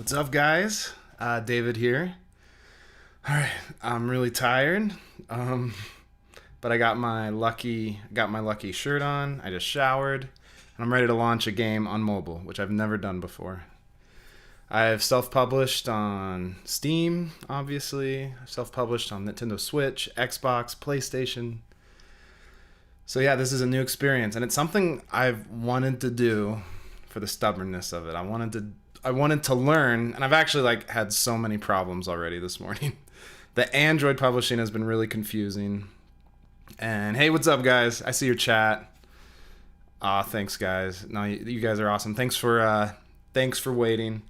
What's up, guys? David here. All right, I'm really tired, but I got my lucky shirt on. I just showered, and I'm ready to launch a game on mobile, which I've never done before. I've self-published on Steam, obviously. I've self-published on Nintendo Switch, Xbox, PlayStation. So yeah, this is a new experience, and it's something I've wanted to do for the stubbornness of it. I wanted to learn, and I've actually had so many problems already this morning. The Android publishing has been really confusing. And hey, what's up, guys? I see your chat. Thanks, guys. No, you guys are awesome. Thanks for waiting.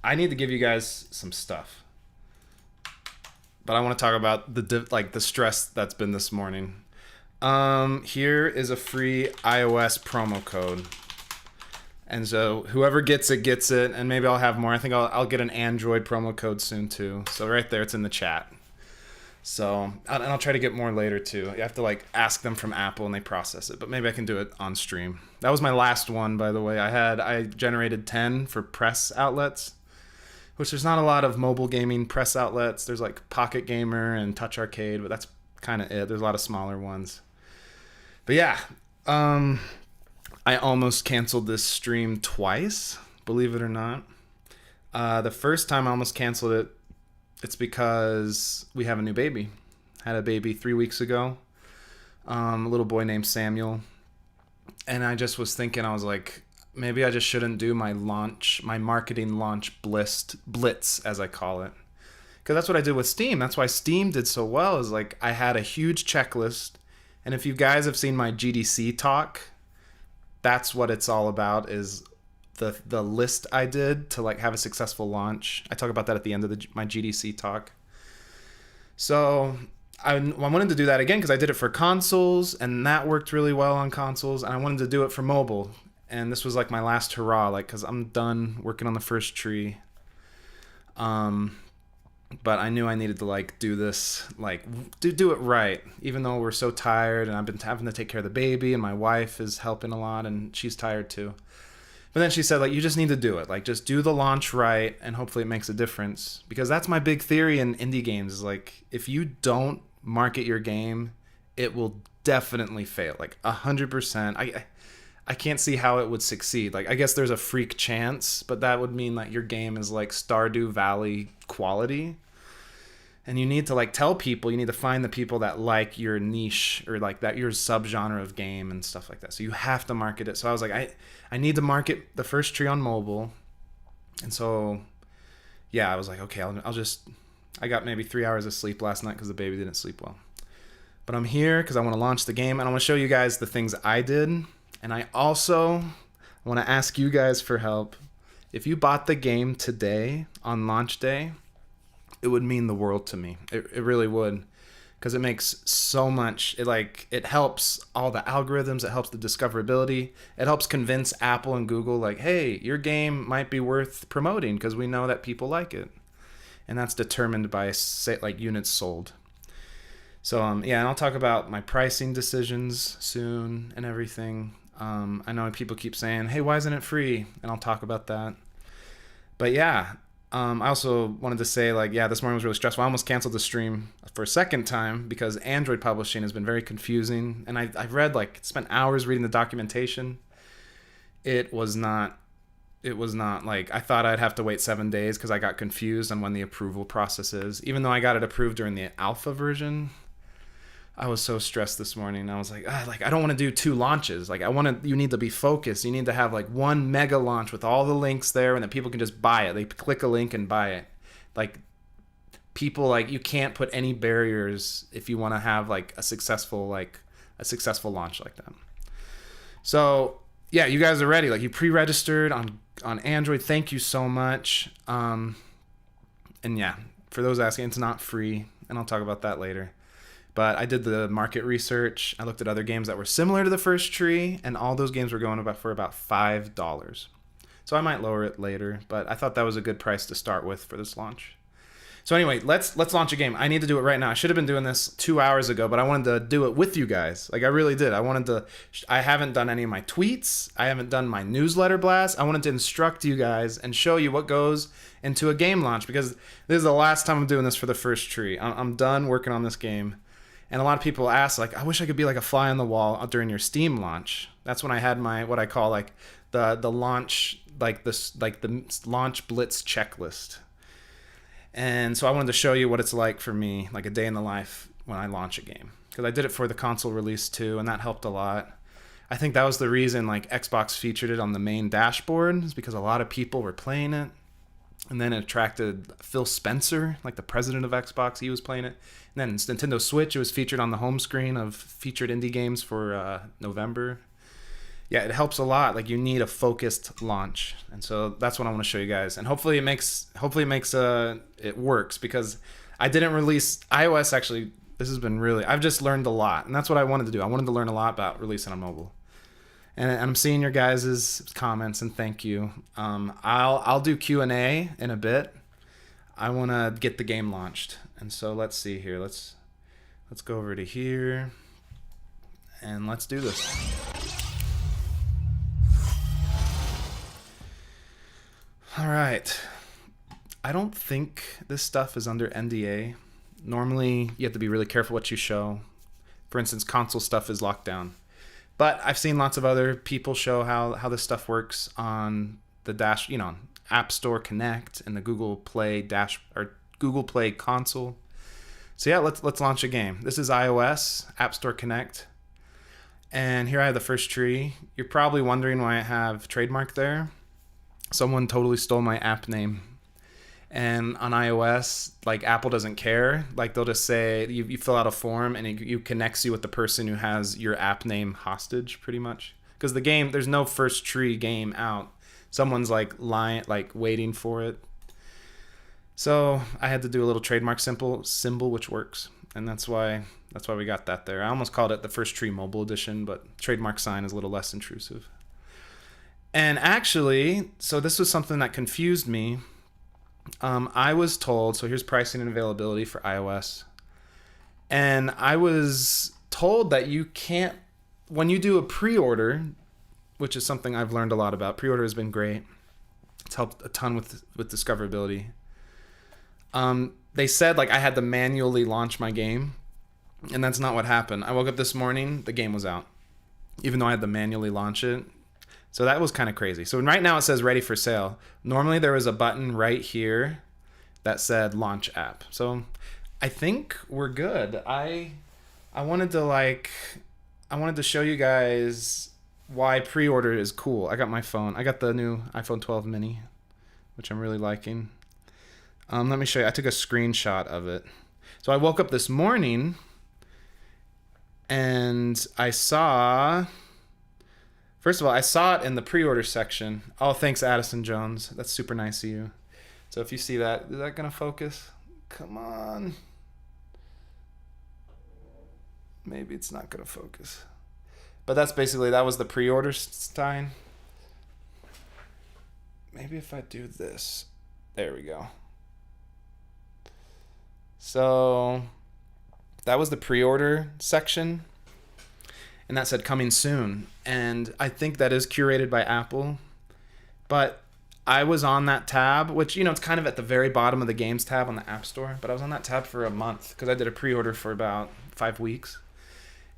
I need to give you guys some stuff, but I want to talk about the stress that's been this morning. Here is a free iOS promo code. And so whoever gets it, and maybe I'll have more. I think I'll get an Android promo code soon too. So right there, it's in the chat. So and I'll try to get more later too. You have to ask them from Apple and they process it, but maybe I can do it on stream. That was my last one, by the way. I generated 10 for press outlets, which there's not a lot of mobile gaming press outlets. There's Pocket Gamer and Touch Arcade, but that's kind of it. There's a lot of smaller ones. But yeah, I almost canceled this stream twice, believe it or not. The first time I almost canceled it, it's because we have a new baby. Had a baby 3 weeks ago, a little boy named Samuel. And I just was thinking, I was like, maybe I just shouldn't do my marketing launch blitz, as I call it. Because that's what I did with Steam. That's why Steam did so well, is I had a huge checklist. And if you guys have seen my GDC talk, that's what it's all about, is the list I did to have a successful launch. I talk about that at the end of my GDC talk. So I wanted to do that again because I did it for consoles, and that worked really well on consoles, and I wanted to do it for mobile. And this was my last hurrah, because I'm done working on the first tree. But I knew I needed to do this, do it right, even though we're so tired, and I've been having to take care of the baby, and my wife is helping a lot, and she's tired too. But then she said, you just need to do it. Just do the launch right, and hopefully it makes a difference. Because that's my big theory in indie games, is if you don't market your game, it will definitely fail. 100%. I can't see how it would succeed. I guess there's a freak chance, but that would mean that your game is Stardew Valley quality. And you need to tell people, you need to find the people that like your niche, or that your subgenre of game and stuff like that. So you have to market it. So I was I need to market the first tree on mobile. And so, yeah, I was okay, I got maybe 3 hours of sleep last night because the baby didn't sleep well. But I'm here because I want to launch the game, and I want to show you guys the things I did. And I also want to ask you guys for help. If you bought the game today on launch day, it would mean the world to me. It really would, because it makes so much. It helps all the algorithms. It helps the discoverability. It helps convince Apple and Google hey, your game might be worth promoting because we know that people like it, and that's determined by units sold. So yeah, and I'll talk about my pricing decisions soon and everything. I know people keep saying, hey, why isn't it free? And I'll talk about that. But yeah, I also wanted to say, this morning was really stressful. I almost canceled the stream for a second time because Android publishing has been very confusing. And I've read, spent hours reading the documentation. It was not I thought I'd have to wait 7 days because I got confused on when the approval process is. Even though I got it approved during the alpha version, I was so stressed this morning. I was I don't want to do 2 launches. You need to be focused. You need to have one mega launch with all the links there, and then people can just buy it. They click a link and buy it. People you can't put any barriers if you want to have a successful launch like that. So yeah, you guys are ready. You pre-registered on Android. Thank you so much. And yeah, for those asking, it's not free, and I'll talk about that later. But I did the market research. I looked at other games that were similar to the first tree, and all those games were going for about $5. So I might lower it later, but I thought that was a good price to start with for this launch. So anyway, let's launch a game. I need to do it right now. I should have been doing this 2 hours ago, but I wanted to do it with you guys. Like I really did. I haven't done any of my tweets. I haven't done my newsletter blast. I wanted to instruct you guys and show you what goes into a game launch, because this is the last time I'm doing this for the first tree. I'm done working on this game. And a lot of people ask, like, I wish I could be like a fly on the wall during your Steam launch. That's when I had my, what I call like the launch, like this, like the launch blitz checklist. And so I wanted to show you what it's like for me, like a day in the life when I launch a game. Because I did it for the console release too, and that helped a lot. I think that was the reason like Xbox featured it on the main dashboard, is because a lot of people were playing it. And then it attracted Phil Spencer, like the president of Xbox. He was playing it. And then Nintendo Switch, it was featured on the home screen of featured indie games for November. Yeah, it helps a lot. Like you need a focused launch, and so that's what I want to show you guys. And hopefully it makes it works, because I didn't release iOS. Actually, this has been really, I've just learned a lot, and that's what I wanted to do. I wanted to learn a lot about releasing on mobile. And I'm seeing your guys' comments, and thank you. I'll do Q&A in a bit. I want to get the game launched, and so let's see here. Let's go over to here, and let's do this. All right. I don't think this stuff is under NDA. Normally, you have to be really careful what you show. For instance, console stuff is locked down. But I've seen lots of other people show how this stuff works on the App Store Connect and the Google Play Google Play console. So yeah, let's launch a game. This is iOS, App Store Connect. And here I have the first tree. You're probably wondering why I have trademark there. Someone totally stole my app name. And on iOS, like Apple doesn't care. Like they'll just say, you fill out a form and it connects you with the person who has your app name hostage, pretty much. Because the game, there's no first tree game out. Someone's like waiting for it. So I had to do a little trademark symbol, which works. And that's why we got that there. I almost called it the First Tree Mobile Edition, but trademark sign is a little less intrusive. And actually, so this was something that confused me. I was told, so here's pricing and availability for iOS. And I was told that you can't, when you do a pre-order, which is something I've learned a lot about. Pre-order has been great. It's helped a ton with discoverability. They said like I had to manually launch my game, and that's not what happened. I woke up this morning, the game was out, even though I had to manually launch it. So that was kind of crazy. So right now it says ready for sale. Normally there was a button right here that said launch app. So I think we're good. I wanted to show you guys why pre-order is cool. I got my phone. I got the new iPhone 12 mini, which I'm really liking. Let me show you. I took a screenshot of it. So I woke up this morning and I saw... First of all, I saw it in the pre-order section. Oh, thanks, Addison Jones. That's super nice of you. So if you see that, is that going to focus? Come on. Maybe it's not going to focus. But that's basically, that was the pre-order sign. Maybe if I do this. There we go. So that was the pre-order section. And that said coming soon. And I think that is curated by Apple. But I was on that tab, which, it's kind of at the very bottom of the games tab on the App Store. But I was on that tab for a month because I did a pre-order for about 5 weeks.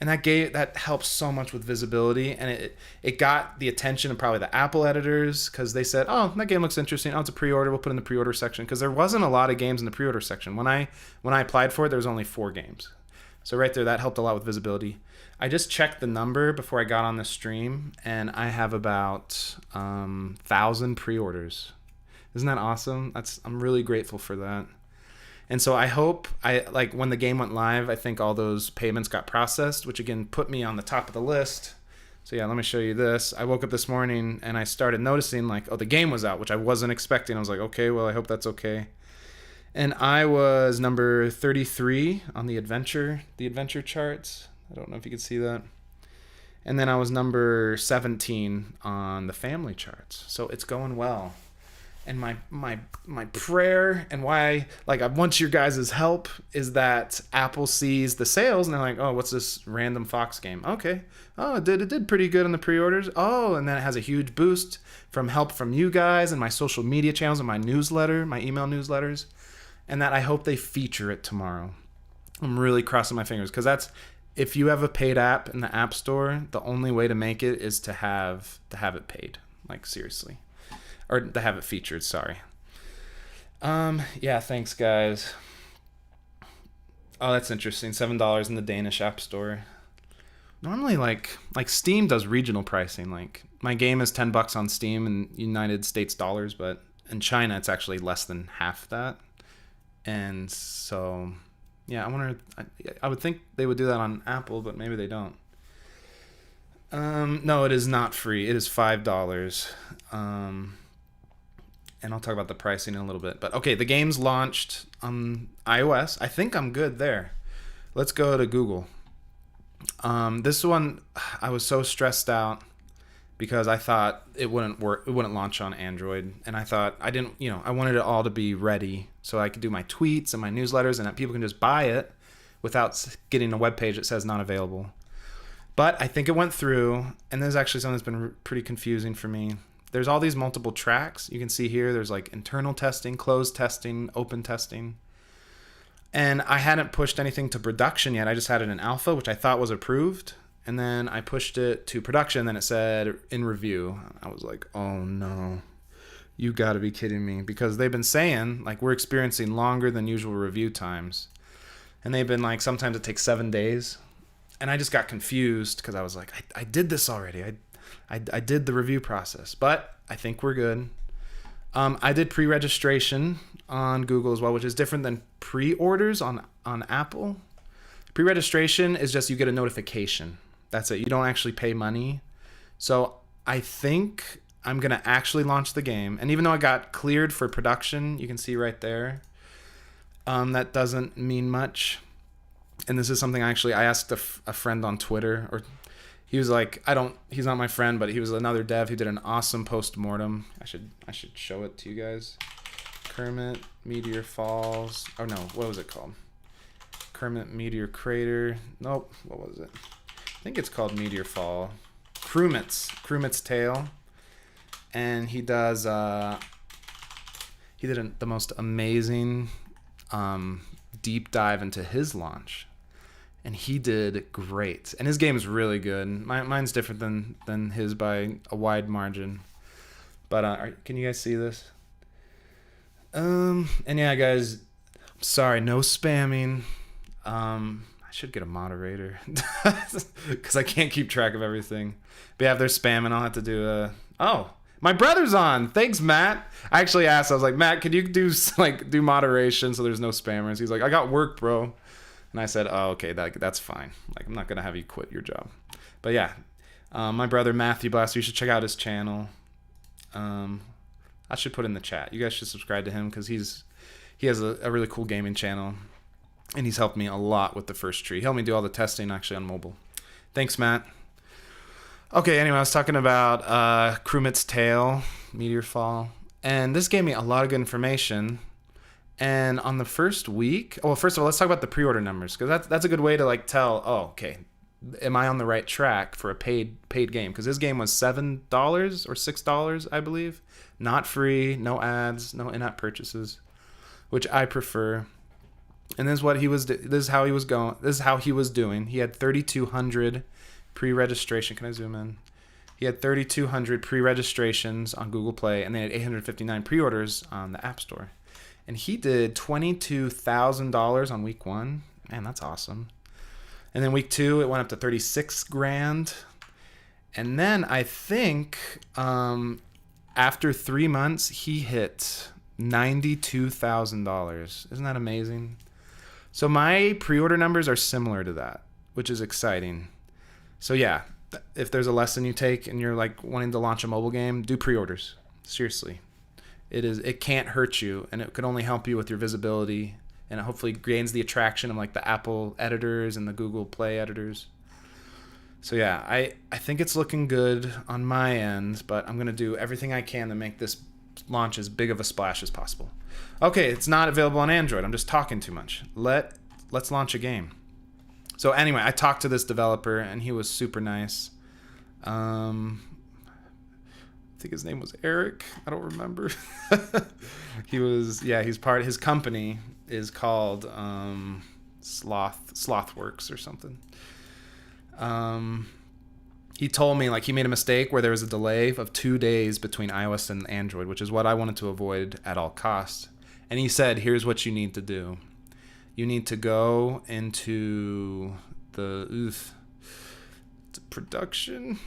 And that helps so much with visibility. And it got the attention of probably the Apple editors because they said, oh, that game looks interesting. Oh, it's a pre-order. We'll put it in the pre-order section. Because there wasn't a lot of games in the pre-order section. When I applied for it, there was only 4 games. So right there, that helped a lot with visibility. I just checked the number before I got on the stream, and I have about 1,000 pre-orders. Isn't that awesome? I'm really grateful for that. And so I hope, when the game went live, I think all those payments got processed, which again put me on the top of the list. So yeah, let me show you this. I woke up this morning and I started noticing the game was out, which I wasn't expecting. I was like, okay, well, I hope that's okay. And I was number 33 on the adventure charts. I don't know if you can see that. And then I was number 17 on the family charts. So it's going well. And my prayer and why I want your guys' help is that Apple sees the sales and they're like, oh, what's this random Fox game? Okay. Oh, it did pretty good on the pre-orders. Oh, and then it has a huge boost from help from you guys and my social media channels and my newsletter, my email newsletters, and that I hope they feature it tomorrow. I'm really crossing my fingers because that's, if you have a paid app in the App Store, the only way to make it is to have it paid. Seriously. Or to have it featured, sorry. Yeah, thanks guys. Oh, that's interesting. $7 in the Danish App Store. Normally Steam does regional pricing. My game is $10 on Steam in United States dollars, but in China it's actually less than half that. And so yeah, I would think they would do that on Apple, but maybe they don't. No, it is not free. It is $5. And I'll talk about the pricing in a little bit. But okay, the game's launched on iOS. I think I'm good there. Let's go to Google. This one, I was so stressed out because I thought it wouldn't work. It wouldn't launch on Android. And I thought I wanted it all to be ready so I could do my tweets and my newsletters and that people can just buy it without getting a web page that says not available. But I think it went through, and this is actually something that's been pretty confusing for me. There's all these multiple tracks. You can see here, there's internal testing, closed testing, open testing. And I hadn't pushed anything to production yet. I just had it in alpha, which I thought was approved. And then I pushed it to production, then it said in review. I was like, oh no, you gotta be kidding me. Because they've been saying, we're experiencing longer than usual review times. And they've been sometimes it takes 7 days. And I just got confused because I was like, I did this already. I did the review process, but I think we're good. I did pre-registration on Google as well, which is different than pre-orders on Apple. Pre-registration is just you get a notification. That's it. You don't actually pay money. So I think I'm going to actually launch the game. And even though I got cleared for production, you can see right there, that doesn't mean much. And this is something I asked a friend on Twitter, or he was like, he's not my friend, but he was another dev who did an awesome post-mortem. I should show it to you guys. Kermit Meteor Falls. Oh no, what was it called? Kermit Meteor Crater. Nope, what was it? I think it's called Meteor Fall. Kroomit's Tale. And he does, he did the most amazing deep dive into his launch. And he did great. And his game is really good. Mine's different than his by a wide margin. But can you guys see this? And yeah, guys, I'm sorry, no spamming. I should get a moderator because I can't keep track of everything. But yeah, if they're spamming, I'll have to do oh, my brother's on. Thanks, Matt. I actually asked. I was like, Matt, could you do moderation so there's no spammers? He's like, I got work, bro. And I said, oh, okay, that's fine. I'm not going to have you quit your job. But yeah, my brother Matthew Blaster, you should check out his channel. I should put in the chat. You guys should subscribe to him because he has a really cool gaming channel. And he's helped me a lot with the first tree. He helped me do all the testing actually on mobile. Thanks, Matt. Okay, anyway, I was talking about Kroomit's Tale, Meteor Fall. And this gave me a lot of good information. And on the first week, first of all, let's talk about the pre-order numbers because that's a good way to tell. Oh, okay, am I on the right track for a paid game? Because his game was $7 or $6, I believe, not free, no ads, no in-app purchases, which I prefer. And this is what he was. This is how he was going. This is how he was doing. He had 3,200 pre-registration. Can I zoom in? He had 3,200 pre-registrations on Google Play, and they had 859 pre-orders on the App Store. And he did $22,000 on week 1. Man, that's awesome. And then week 2, it went up to 36 grand. And then I think after 3 months, he hit $92,000. Isn't that amazing? So my pre-order numbers are similar to that, which is exciting. So yeah, if there's a lesson you take and you're wanting to launch a mobile game, do pre-orders. Seriously. It can't hurt you, and it could only help you with your visibility, and it hopefully gains the attraction of the Apple editors and the Google Play editors. So yeah, I think it's looking good on my end, but I'm gonna do everything I can to make this launch as big of a splash as possible. Okay, it's not available on Android. I'm just talking too much. Let's launch a game. So anyway, I talked to this developer, and he was super nice. I think his name was Eric. I don't remember. He's part. His company is called Slothworks or something. He told me like he made a mistake where there was a delay of 2 days between iOS and Android, which is what I wanted to avoid at all costs. And he said, here's what you need to do. You need to go into the production.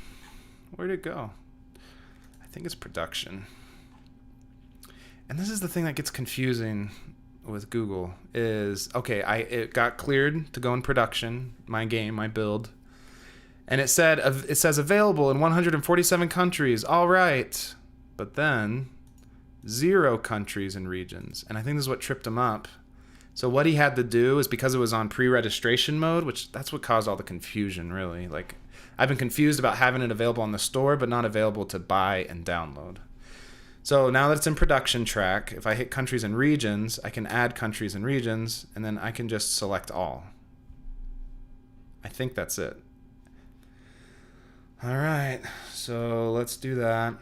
Where'd it go? I think it's production. And this is the thing that gets confusing with Google is, okay, it got cleared to go in production, my game, my build. And it says available in 147 countries. All right. But then 0 countries and regions. And I think this is what tripped him up. So what he had to do is, because it was on pre-registration mode, which that's what caused all the confusion, really. Like, I've been confused about having it available on the store, but not available to buy and download. So now that it's in production track, if I hit countries and regions, I can add countries and regions, and then I can just select all. I think that's it. All right, so let's do that.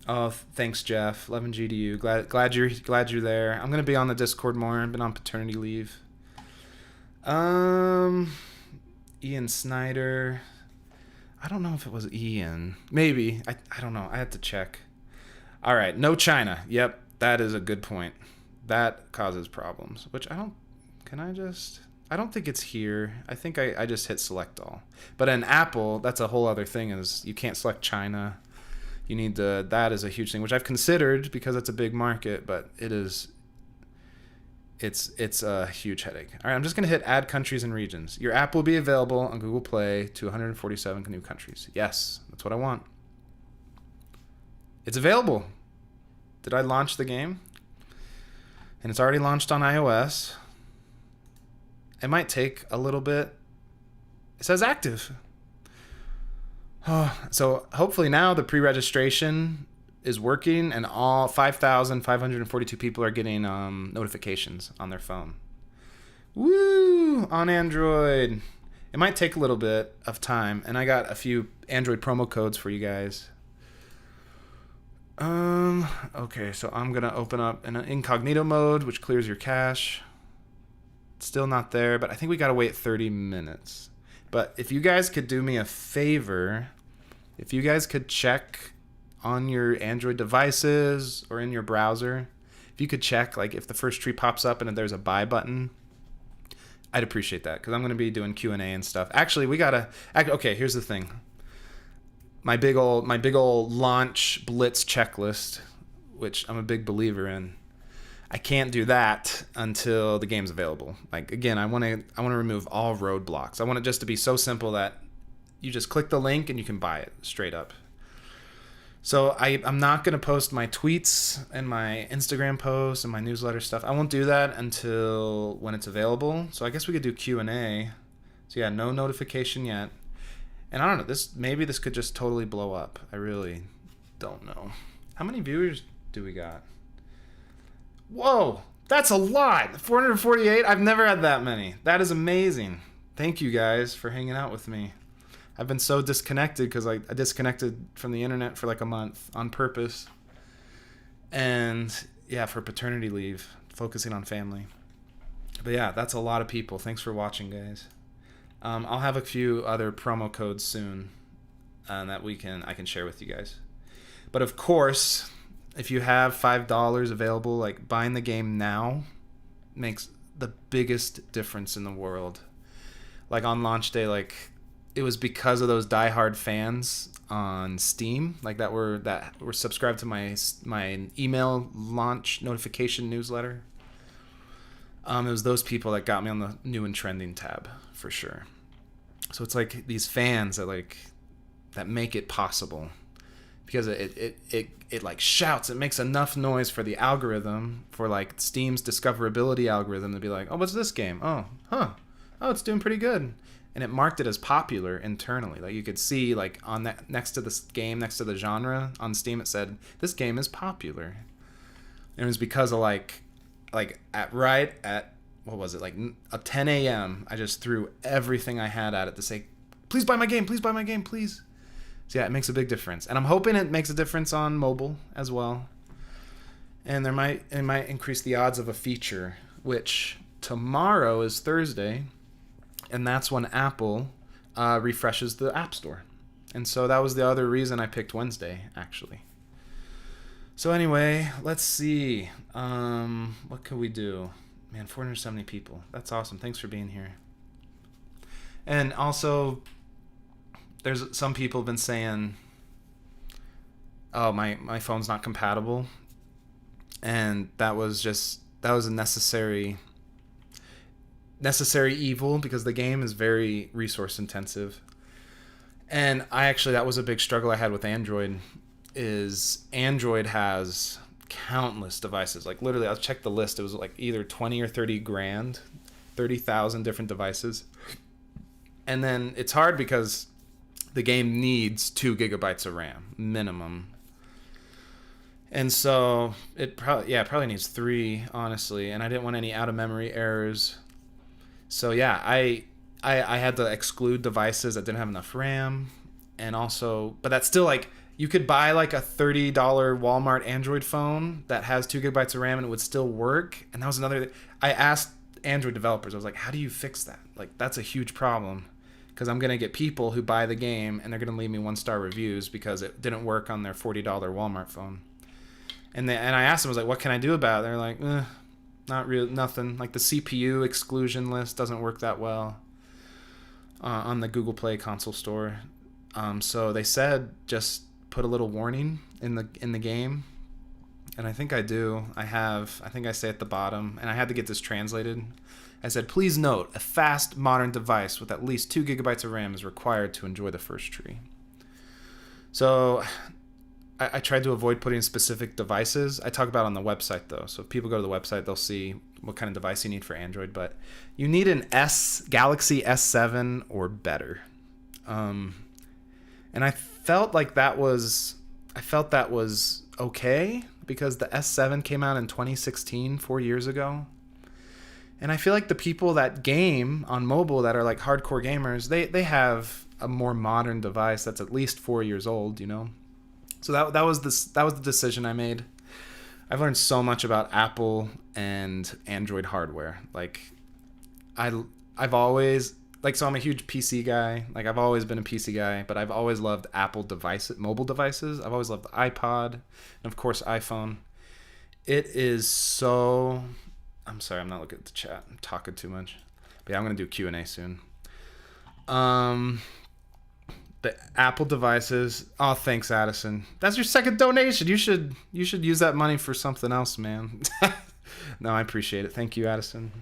Oh, thanks, Jeff. 11G to you. Glad you're there. I'm gonna be on the Discord more. I've been on paternity leave. Ian Snyder. I don't know if it was Ian. Maybe. I don't know. I had to check. All right. No China. Yep. That is a good point. That causes problems. Which I don't think it's here. I think I just hit select all. But in Apple, that's a whole other thing, is you can't select China. You need to, that is a huge thing, which I've considered because it's a big market, but it's a huge headache. All right, I'm just going to hit add countries and regions. Your app will be available on Google Play to 147 new countries. Yes, that's what I want. It's available. Did I launch the game? And it's already launched on iOS. It might take a little bit. It says active. So hopefully now the pre-registration is working and all 5,542 people are getting notifications on their phone. Woo! On Android. It might take a little bit of time, and I got a few Android promo codes for you guys. Okay, so I'm going to open up in an incognito mode, which clears your cache. It's still not there, but I think we got to wait 30 minutes. But if you guys could do me a favor, if you guys could check on your Android devices or in your browser, if you could check like if the first tree pops up and if there's a buy button, I'd appreciate that, because I'm going to be doing Q&A and stuff. Actually, okay, here's the thing. My big old launch blitz checklist, which I'm a big believer in. I can't do that until the game's available. Like, again, I want to remove all roadblocks. I want it just to be so simple that you just click the link and you can buy it straight up. So I'm not going to post my tweets and my Instagram posts and my newsletter stuff. I won't do that until when it's available. So I guess we could do Q&A. So yeah, no notification yet. And I don't know, maybe this could just totally blow up. I really don't know. How many viewers do we got? Whoa, that's a lot. 448. I've never had that many. That is amazing. Thank you guys for hanging out with me. I've been so disconnected because I disconnected from the internet for like a month on purpose. And yeah, for paternity leave, focusing on family. But yeah, that's a lot of people. Thanks for watching, guys. I'll have a few other promo codes soon that I can share with you guys. But of course, if you have $5 available, like, buying the game now makes the biggest difference in the world. Like, on launch day, like, it was because of those diehard fans on Steam, like that were subscribed to my email launch notification newsletter. It was those people that got me on the new and trending tab for sure. So it's like these fans that make it possible, because it like shouts, it makes enough noise for the algorithm, for like Steam's discoverability algorithm to be like, oh, what's this game? Oh, it's doing pretty good. and it marked it as popular internally. Like you could see like on that next to this game, next to the genre on Steam, it said this game is popular. And it was because of like at what was it, like 10 a.m. I just threw everything I had at it to say, please buy my game, please buy my game, please. So yeah, it makes a big difference, and I'm hoping it makes a difference on mobile as well. And it might increase the odds of a feature, which tomorrow is Thursday, and that's when Apple refreshes the App Store. And so that was the other reason I picked Wednesday, actually. So anyway, let's see. What can we do? Man, 470 people. That's awesome. Thanks for being here. And also, there's some people have been saying, oh, my phone's not compatible. And that was a necessary evil, because the game is very resource intensive. And that was a big struggle I had with Android, is Android has countless devices. Like literally, I'll check the list. It was like either 20 or 30 grand, 30,000 different devices. And then it's hard because the game needs 2 gigabytes of RAM minimum. And so it probably needs 3, honestly. And I didn't want any out of memory errors. So yeah, I had to exclude devices that didn't have enough RAM. And also, but that's still like, you could buy like a $30 Walmart Android phone that has 2 gigabytes of RAM and it would still work. And that was another thing. I asked Android developers, I was like, how do you fix that? Like, that's a huge problem, because I'm going to get people who buy the game and they're going to leave me 1-star reviews because it didn't work on their $40 Walmart phone. And I asked them, I was like, what can I do about it? They're like, not real, nothing. Like the CPU exclusion list doesn't work that well on the Google Play console store. So they said just put a little warning in the game, and I think I do. I think I say at the bottom, and I had to get this translated. I said, please note, a fast modern device with at least 2 gigabytes of RAM is required to enjoy the first tree. So I tried to avoid putting specific devices. I talk about it on the website though, so if people go to the website, they'll see what kind of device you need for Android. But you need an Galaxy S7 or better. And I felt that was okay, because the S7 came out in 2016, 4 years ago. And I feel like the people that game on mobile that are like hardcore gamers, they have a more modern device that's at least 4 years old, you know? So that was the decision I made. I've learned so much about Apple and Android hardware. Like I've always, like, so I'm a huge PC guy. Like, I've always been a PC guy, but I've always loved Apple mobile devices. I've always loved the iPod, and of course iPhone. It is so... I'm sorry, I'm not looking at the chat. I'm talking too much. But yeah, I'm going to do Q&A soon. The Apple devices... Oh, thanks, Addison. That's your second donation. You should use that money for something else, man. No, I appreciate it. Thank you, Addison.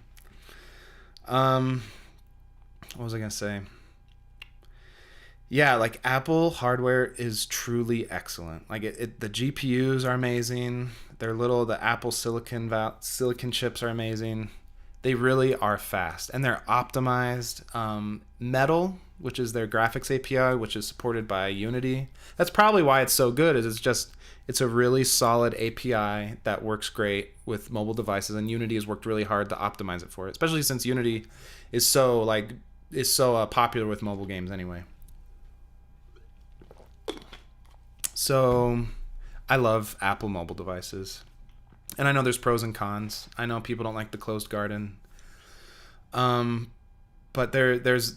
What was I going to say? Yeah, like, Apple hardware is truly excellent. Like, the GPUs are amazing. The Apple silicon chips are amazing. They really are fast, and they're optimized. Metal, which is their graphics API, which is supported by Unity. That's probably why it's so good. It's a really solid API that works great with mobile devices, and Unity has worked really hard to optimize it for it, especially since Unity is so popular with mobile games anyway. So I love Apple mobile devices, and I know there's pros and cons. I know people don't like the closed garden, but there's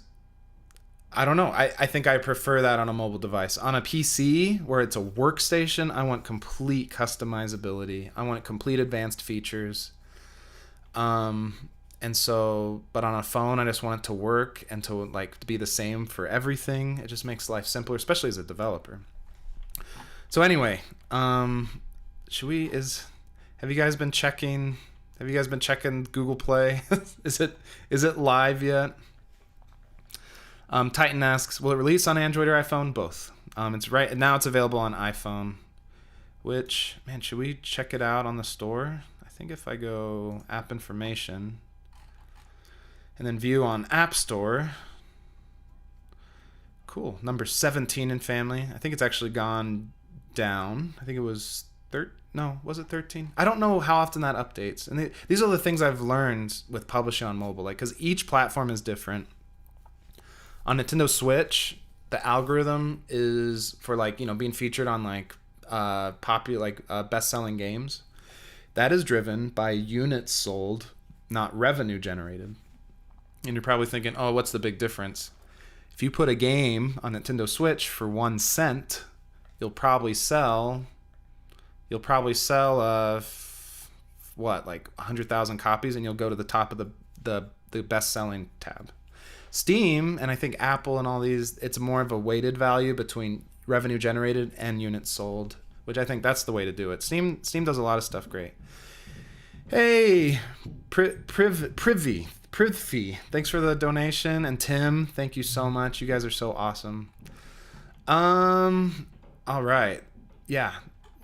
I don't know. I think I prefer that on a mobile device. On a PC, where it's a workstation, I want complete customizability. I want complete advanced features. And so, but on a phone, I just want it to work and to be the same for everything. It just makes life simpler, especially as a developer. So anyway, have you guys been checking Google Play? Is it live yet? Titan asks, will it release on Android or iPhone? Both. It's right now, it's available on iPhone, which, man, should we check it out on the store? I think if I go app information and then view on App Store, Cool. Number 17 in family. I think it's actually gone down. I think it was was it 13? I don't know how often that updates. And these are the things I've learned with publishing on mobile, like, because each platform is different. On Nintendo Switch, the algorithm is for, like, being featured on, like, popular, like, best-selling games. That is driven by units sold, not revenue generated. And you're probably thinking, oh, what's the big difference? If you put a game on Nintendo Switch for 1 cent, you'll probably sell like 100,000 copies, and you'll go to the top of the best-selling tab. Steam, and I think Apple and all these, it's more of a weighted value between revenue generated and units sold, which I think that's the way to do it. Steam does a lot of stuff great. Hey, Privy, thanks for the donation, and Tim, thank you so much. You guys are so awesome. All right, yeah.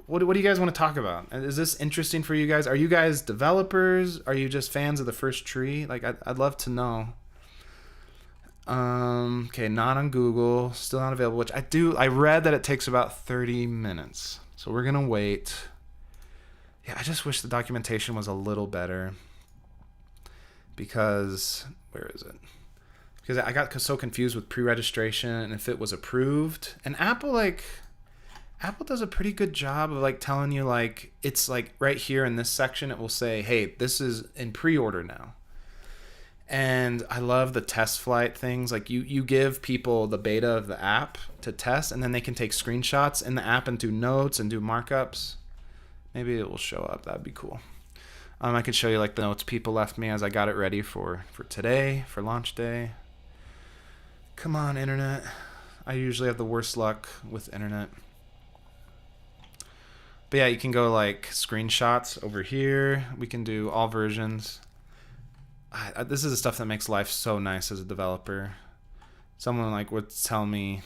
What do you guys want to talk about? Is this interesting for you guys? Are you guys developers? Are you just fans of the first tree? Like, I'd love to know. Okay, not on Google, still not available, which I read that it takes about 30 minutes. So we're going to wait. Yeah, I just wish the documentation was a little better. Because, where is it? Because I got so confused with pre-registration and if it was approved. And Apple does a pretty good job of, like, telling you, like, it's like right here in this section, it will say, hey, this is in pre-order now. And I love the test flight things. Like, you give people the beta of the app to test, and then they can take screenshots in the app and do notes and do markups. Maybe it will show up. That'd be cool. I could show you, like, the notes people left me as I got it ready for today, for launch day. Come on, internet. I usually have the worst luck with internet. But yeah, you can go, like, screenshots over here. We can do all versions. This is the stuff that makes life so nice as a developer. Someone, like, would tell me,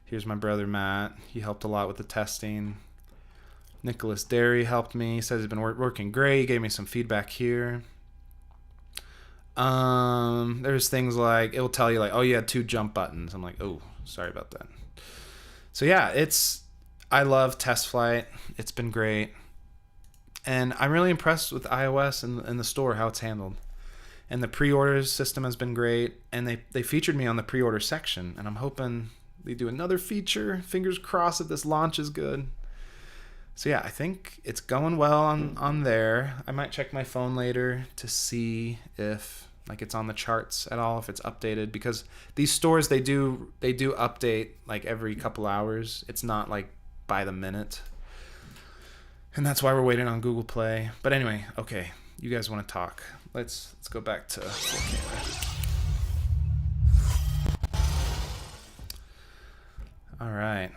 here's my brother Matt. He helped a lot with the testing. Nicholas Derry helped me. He says he's been working great. He gave me some feedback here. There's things like, it will tell you, like, oh, you had 2 jump buttons. I'm like, oh, sorry about that. So yeah, I love test flight. It's been great. And I'm really impressed with iOS and the store, how it's handled. And the pre-orders system has been great. And they featured me on the pre-order section. And I'm hoping they do another feature. Fingers crossed if this launch is good. So yeah, I think it's going well on there. I might check my phone later to see if, like, it's on the charts at all, if it's updated. Because these stores, they do update, like, every couple hours. It's not, like, by the minute. And that's why we're waiting on Google Play. But anyway, okay, you guys want to talk. Let's go back to 4K. All right.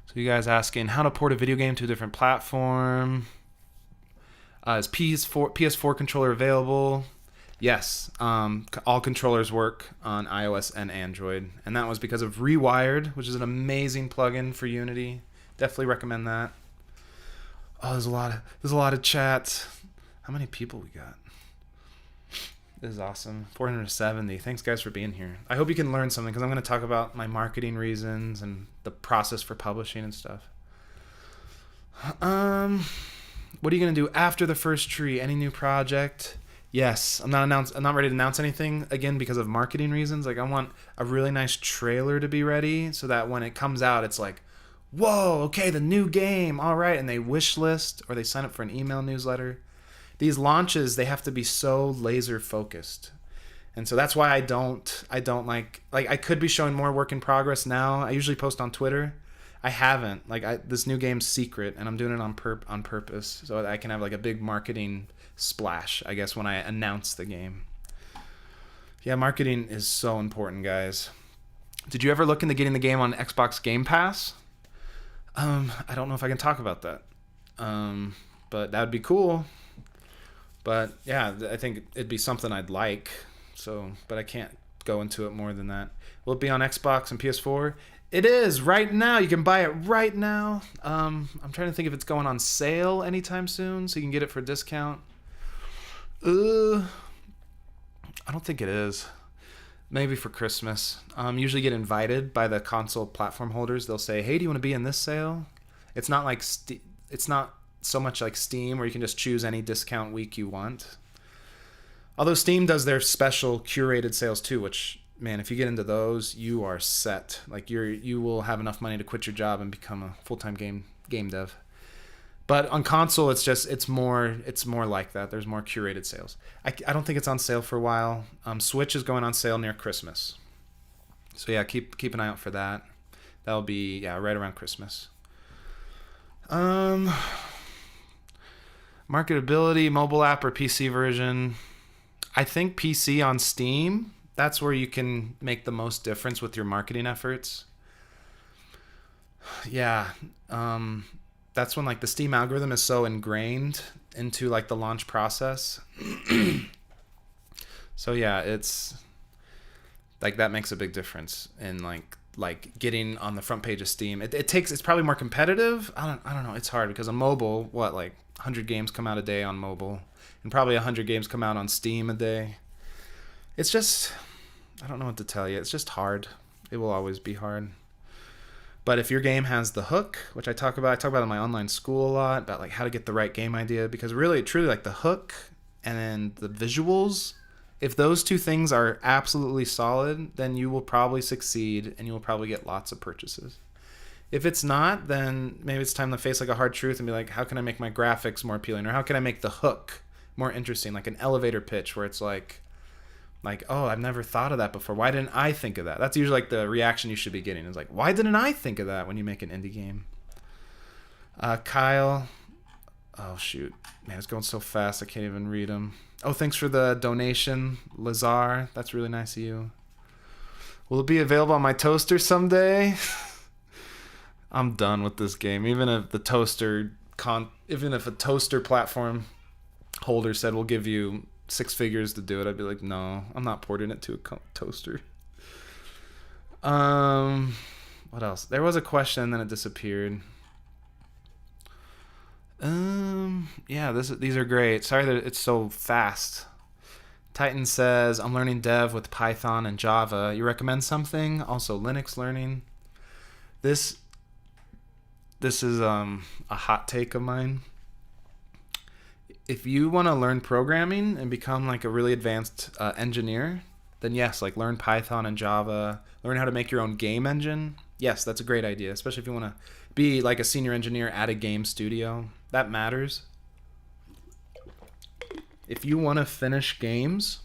So you guys asking how to port a video game to a different platform. Is PS4 controller available? Yes, all controllers work on iOS and Android, and that was because of Rewired, which is an amazing plugin for Unity. Definitely recommend that. Oh, there's a lot of chats. How many people we got? This is awesome. 470. Thanks, guys, for being here. I hope you can learn something, because I'm going to talk about my marketing reasons and the process for publishing and stuff. What are you going to do after the first tree? Any new project? Yes, I'm not ready to announce anything, again, because of marketing reasons. Like, I want a really nice trailer to be ready so that when it comes out, it's like, whoa, okay, the new game, all right. And they wish list or they sign up for an email newsletter. These launches, they have to be so laser focused. And so that's why I don't like I could be showing more work in progress now. I usually post on Twitter. I haven't. This new game's secret, and I'm doing it on purpose so I can have, like, a big marketing splash, I guess, when I announce the game. Yeah, marketing is so important, guys. Did you ever look into getting the game on Xbox Game Pass? I don't know if I can talk about that. But that would be cool. But yeah, I think it'd be something I'd like. So, but I can't go into it more than that. Will it be on Xbox and PS4? It is right now. You can buy it right now. I'm trying to think if it's going on sale anytime soon, so you can get it for a discount. I don't think it is. Maybe for Christmas. Usually get invited by the console platform holders. They'll say, "Hey, do you want to be in this sale?" It's not like it's not so much like Steam where you can just choose any discount week you want. Although Steam does their special curated sales too, which, man, if you get into those, you are set. Like you will have enough money to quit your job and become a full-time game dev. But on console, it's more like that. There's more curated sales. I don't think it's on sale for a while. Switch is going on sale near Christmas, so yeah, keep an eye out for that. That'll be right around Christmas. Marketability, mobile app or PC version. I think PC on Steam. That's where you can make the most difference with your marketing efforts. Yeah. That's when like the Steam algorithm is so ingrained into like the launch process. So yeah, it's like that makes a big difference in like getting on the front page of Steam. It's probably more competitive. I don't know. It's hard because on mobile, like 100 games come out a day on mobile, and probably 100 games come out on Steam a day. It's just, I don't know what to tell you. It's just hard. It will always be hard. But if your game has the hook, which I talk about in my online school a lot, about like how to get the right game idea, because really, truly, like the hook and then the visuals, if those two things are absolutely solid, then you will probably succeed and you will probably get lots of purchases. If it's not, then maybe it's time to face like a hard truth and be like, how can I make my graphics more appealing? Or how can I make the hook more interesting? Like an elevator pitch where it's like, oh, I've never thought of that before. Why didn't I think of that? That's usually like the reaction you should be getting. Is like, why didn't I think of that when you make an indie game? Kyle. Oh, shoot. Man, it's going so fast I can't even read them. Oh, thanks for the donation, Lazar. That's really nice of you. Will it be available on my toaster someday? I'm done with this game. Even if a toaster platform holder said we'll give you 6 figures to do it, I'd be like, no, I'm not porting it to a toaster. What else? There was a question, then it disappeared. Yeah, these are great. Sorry that it's so fast. Titan says, I'm learning dev with Python and Java. You recommend something? Also, Linux learning. This is a hot take of mine. If you want to learn programming and become like a really advanced engineer, then yes, like learn Python and Java, learn how to make your own game engine. Yes, that's a great idea, especially if you want to be like a senior engineer at a game studio. That matters. If you want to finish games,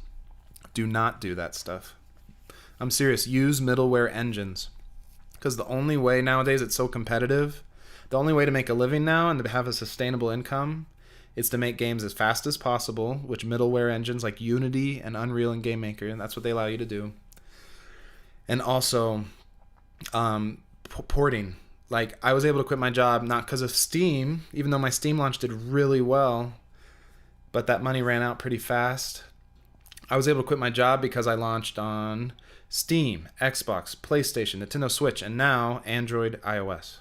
do not do that stuff. I'm serious. Use middleware engines, because the only way nowadays, it's so competitive, the only way to make a living now and to have a sustainable income is to make games as fast as possible, which middleware engines like Unity and Unreal and GameMaker, and that's what they allow you to do. And also porting. Like, I was able to quit my job not because of Steam, even though my Steam launch did really well, but that money ran out pretty fast. I was able to quit my job because I launched on Steam, Xbox, PlayStation, Nintendo Switch, and now Android, iOS.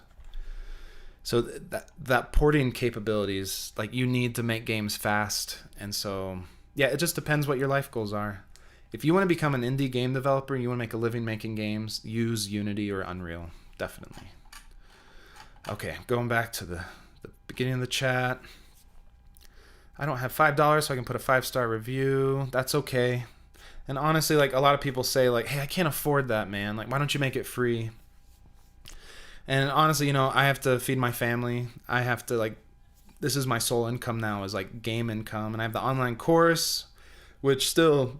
So that porting capabilities, like, you need to make games fast. And so, yeah, it just depends what your life goals are. If you want to become an indie game developer and you want to make a living making games, use Unity or Unreal, definitely. Okay, going back to the beginning of the chat. I don't have $5, so I can put a 5-star review. That's okay. And honestly, like, a lot of people say, like, hey, I can't afford that, man. Like, why don't you make it free? And honestly, I have to feed my family. I have to, like, this is my sole income now, is like game income. And I have the online course, which still,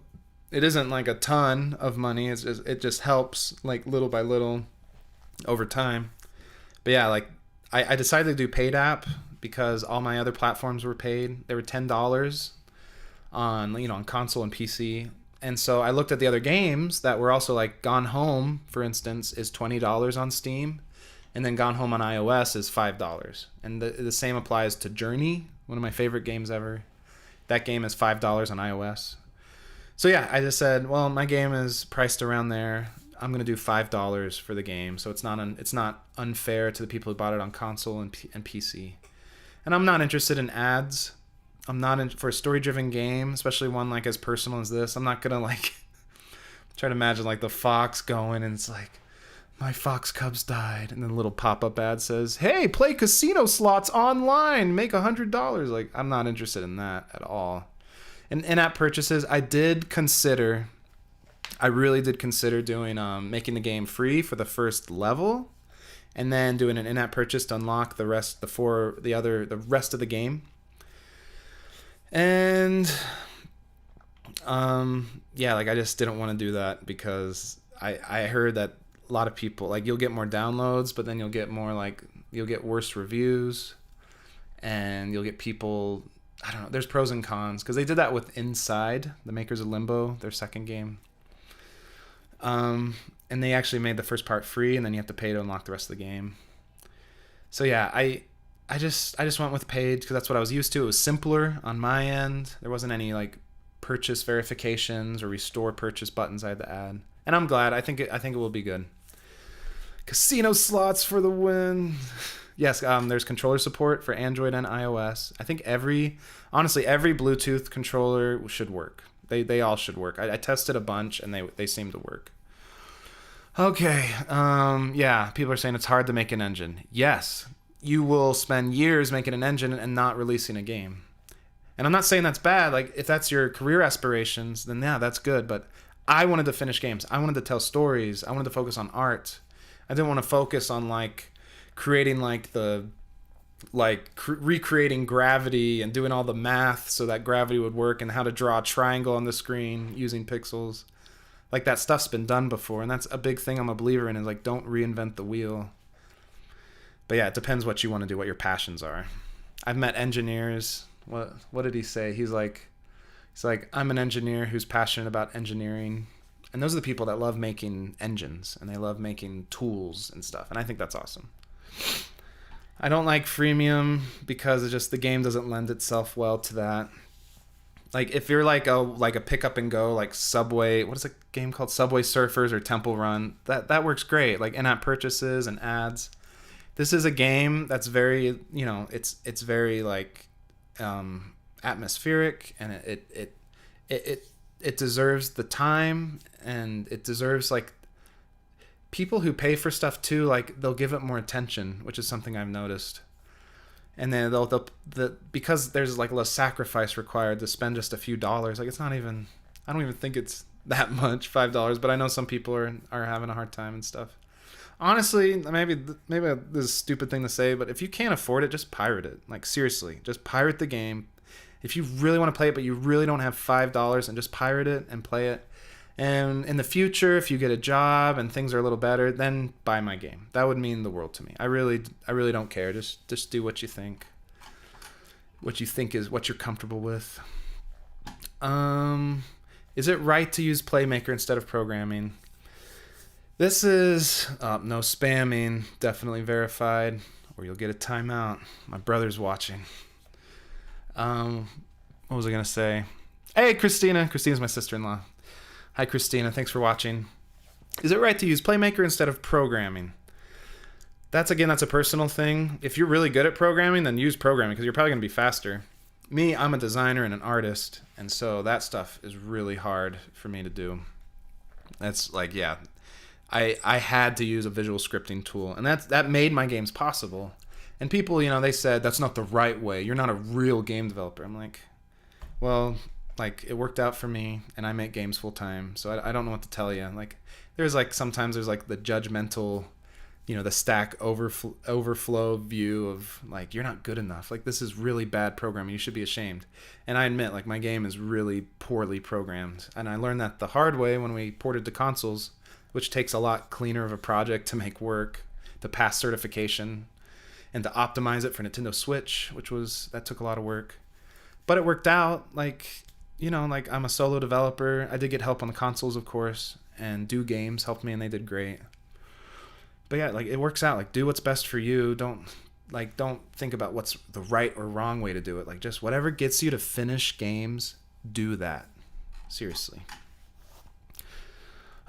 it isn't like a ton of money. It just helps, like, little by little over time. But yeah, like, I decided to do paid app because all my other platforms were paid. They were $10 on console and PC. And so I looked at the other games that were also, like, Gone Home, for instance, is $20 on Steam. And then Gone Home on iOS is $5. And the same applies to Journey, one of my favorite games ever. That game is $5 on iOS. So yeah, I just said, well, my game is priced around there. I'm going to do $5 for the game. So it's not unfair to the people who bought it on console and PC. And I'm not interested in ads. I'm not for a story-driven game, especially one like as personal as this. I'm not going to like Try to imagine like the fox going and it's like, my fox cubs died, and then a little pop-up ad says, hey, play casino slots online, make $100. Like, I'm not interested in that at all. And in-app purchases, I really did consider doing making the game free for the first level, and then doing an in-app purchase to unlock the rest of the game. And yeah, like I just didn't want to do that because I heard that a lot of people, like, you'll get more downloads, but then you'll get worse reviews, and you'll get people, I don't know, there's pros and cons, because they did that with Inside, the makers of Limbo, their second game. And they actually made the first part free, and then you have to pay to unlock the rest of the game. So yeah, I just went with paid because that's what I was used to. It was simpler on my end. There wasn't any like purchase verifications or restore purchase buttons I had to add. And I'm glad. I think it will be good. Casino slots for the win. Yes, there's controller support for Android and iOS. I think every Bluetooth controller should work. They all should work. I tested a bunch and they seem to work. Okay. Yeah, people are saying it's hard to make an engine. Yes, you will spend years making an engine and not releasing a game. And I'm not saying that's bad. Like, if that's your career aspirations, then yeah, that's good. But I wanted to finish games. I wanted to tell stories. I wanted to focus on art. I didn't want to focus on like creating recreating gravity and doing all the math so that gravity would work, and how to draw a triangle on the screen using pixels. Like, that stuff's been done before, and that's a big thing I'm a believer in, is like, don't reinvent the wheel. But yeah, it depends what you want to do, what your passions are. I've met engineers. What did he say? He's like, I'm an engineer who's passionate about engineering. And those are the people that love making engines, and they love making tools and stuff. And I think that's awesome. I don't like freemium because the game doesn't lend itself well to that. Like, if you're like a pick up and go, like Subway, what is a game called? Subway Surfers or Temple Run, that works great. Like in-app purchases and ads. This is a game that's very, it's very like atmospheric, and it deserves the time, and it deserves like people who pay for stuff too, like they'll give it more attention, which is something I've noticed. And then because there's like less sacrifice required to spend just a few dollars. Like, it's not even, I don't even think it's that much, $5. But I know some people are having a hard time and stuff. Honestly, maybe this is a stupid thing to say, but if you can't afford it, just pirate it. Like, seriously, just pirate the game. If you really want to play it, but you really don't have $5, and just pirate it and play it. And in the future, if you get a job and things are a little better, then buy my game. That would mean the world to me. I really don't care. Just do what you think. What you think is what you're comfortable with. Is it right to use Playmaker instead of programming? This is no spamming. Definitely verified, or you'll get a timeout. My brother's watching. What was I gonna say? Hey, Christina. Christina's my sister-in-law. Hi, Christina. Thanks for watching. Is it right to use Playmaker instead of programming? That's a personal thing. If you're really good at programming, then use programming because you're probably going to be faster. Me, I'm a designer and an artist, and so that stuff is really hard for me to do. That's like, yeah, I had to use a visual scripting tool, and that made my games possible. And people, they said, that's not the right way. You're not a real game developer. I'm like, well, like, it worked out for me, and I make games full time, so I don't know what to tell you. Like, sometimes there's like the judgmental, the Stack Overflow view of like, you're not good enough. Like, this is really bad programming. You should be ashamed. And I admit, like, my game is really poorly programmed, and I learned that the hard way when we ported to consoles, which takes a lot cleaner of a project to make work, to pass certification, and to optimize it for Nintendo Switch, that took a lot of work. But it worked out. Like, like, I'm a solo developer. I did get help on the consoles, of course, and Do Games helped me, and they did great. But yeah, like, it works out. Like, do what's best for you. Don't think about what's the right or wrong way to do it. Like, just whatever gets you to finish games, do that. Seriously.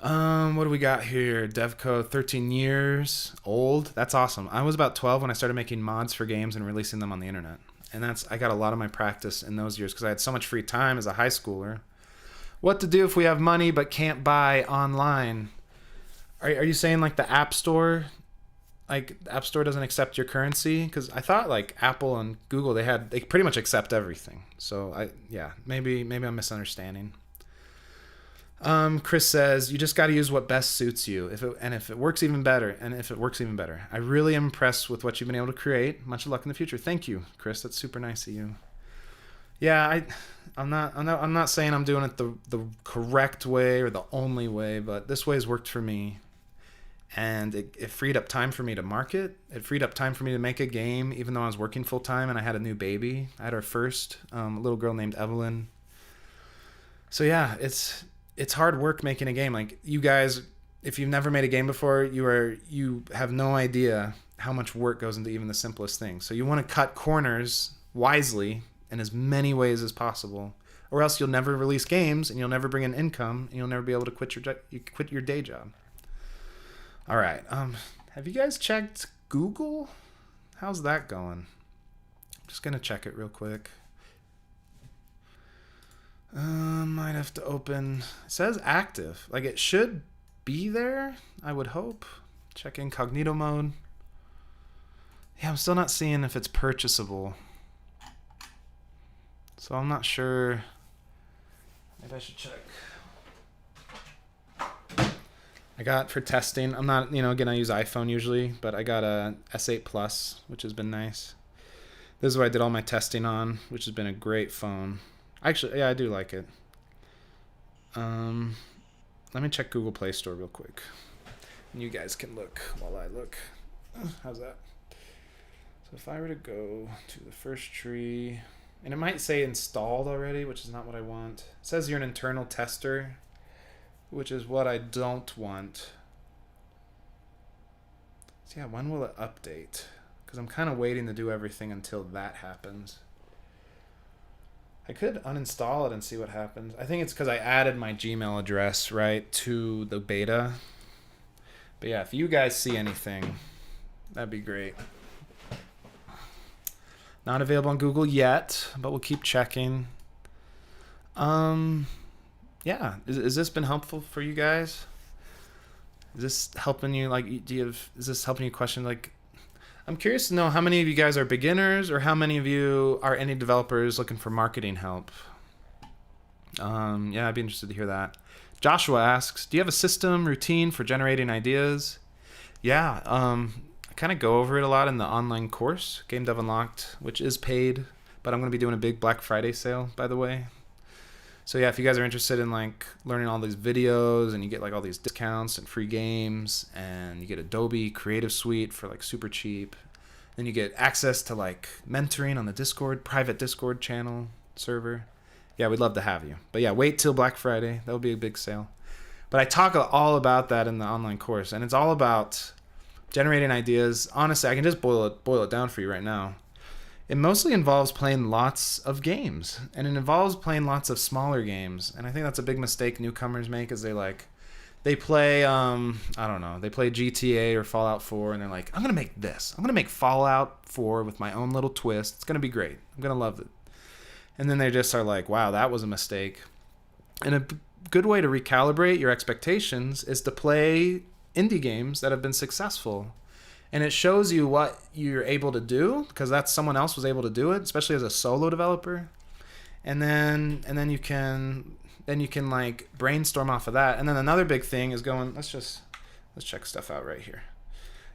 What do we got here? Devco, 13 years old. That's awesome. I was about 12 when I started making mods for games and releasing them on the internet. And I got a lot of my practice in those years because I had so much free time as a high schooler. What to do if we have money but can't buy online? Are you saying like the App Store? Like the App Store doesn't accept your currency? Because I thought like Apple and Google they pretty much accept everything. So maybe I'm misunderstanding. Chris says you just got to use what best suits you. If it works even better, I really am impressed with what you've been able to create. Much luck in the future. Thank you, Chris. That's super nice of you. Yeah, I'm not saying I'm doing it the correct way or the only way, but this way has worked for me. And it freed up time for me to market. It freed up time for me to make a game, even though I was working full time and I had a new baby. I had our first, a little girl named Evelyn. So yeah, it's hard work making a game. Like you guys, if you've never made a game before, you have no idea how much work goes into even the simplest things. So you want to cut corners wisely in as many ways as possible, or else you'll never release games and you'll never bring in income and you'll never be able to quit your day job. All right. Have you guys checked Google? How's that going? I'm just gonna check it real quick. Might have to open. It says active. Like it should be there, I would hope. Check incognito mode. Yeah, I'm still not seeing if it's purchasable. So I'm not sure. Maybe I should check. I got for testing. I'm not, again, I use iPhone usually, but I got a S8 Plus, which has been nice. This is what I did all my testing on, which has been a great phone. Actually, yeah, I do like it. Let me check Google Play Store real quick. And you guys can look while I look. How's that? So if I were to go to the first tree, and it might say installed already, which is not what I want. It says you're an internal tester, which is what I don't want. So yeah, when will it update? Because I'm kind of waiting to do everything until that happens. I could uninstall it and see what happens. I think it's because I added my Gmail address, right, to the beta. But yeah, if you guys see anything, that'd be great. Not available on Google yet, but we'll keep checking. Yeah, is this been helpful for you guys? Is this helping you, like, is this helping you question, like, I'm curious to know how many of you guys are beginners or how many of you are any developers looking for marketing help. Yeah, I'd be interested to hear that. Joshua asks, do you have a system routine for generating ideas? Yeah, I kind of go over it a lot in the online course, Game Dev Unlocked, which is paid, but I'm going to be doing a big Black Friday sale, by the way. So yeah, if you guys are interested in like learning all these videos and you get like all these discounts and free games and you get Adobe Creative Suite for like super cheap, then you get access to like mentoring on the Discord, private Discord channel server. Yeah, we'd love to have you. But yeah, wait till Black Friday. That'll be a big sale. But I talk all about that in the online course, and it's all about generating ideas. Honestly, I can just boil it down for you right now. It mostly involves playing lots of games, and it involves playing lots of smaller games. And I think that's a big mistake newcomers make, is they play, they play GTA or Fallout 4, and they're like, I'm going to make this. I'm going to make Fallout 4 with my own little twist. It's going to be great. I'm going to love it. And then they just are like, wow, that was a mistake. And a good way to recalibrate your expectations is to play indie games that have been successful. And it shows you what you're able to do, because that's someone else was able to do it, especially as a solo developer. And then you can like brainstorm off of that. And then another big thing is let's check stuff out right here.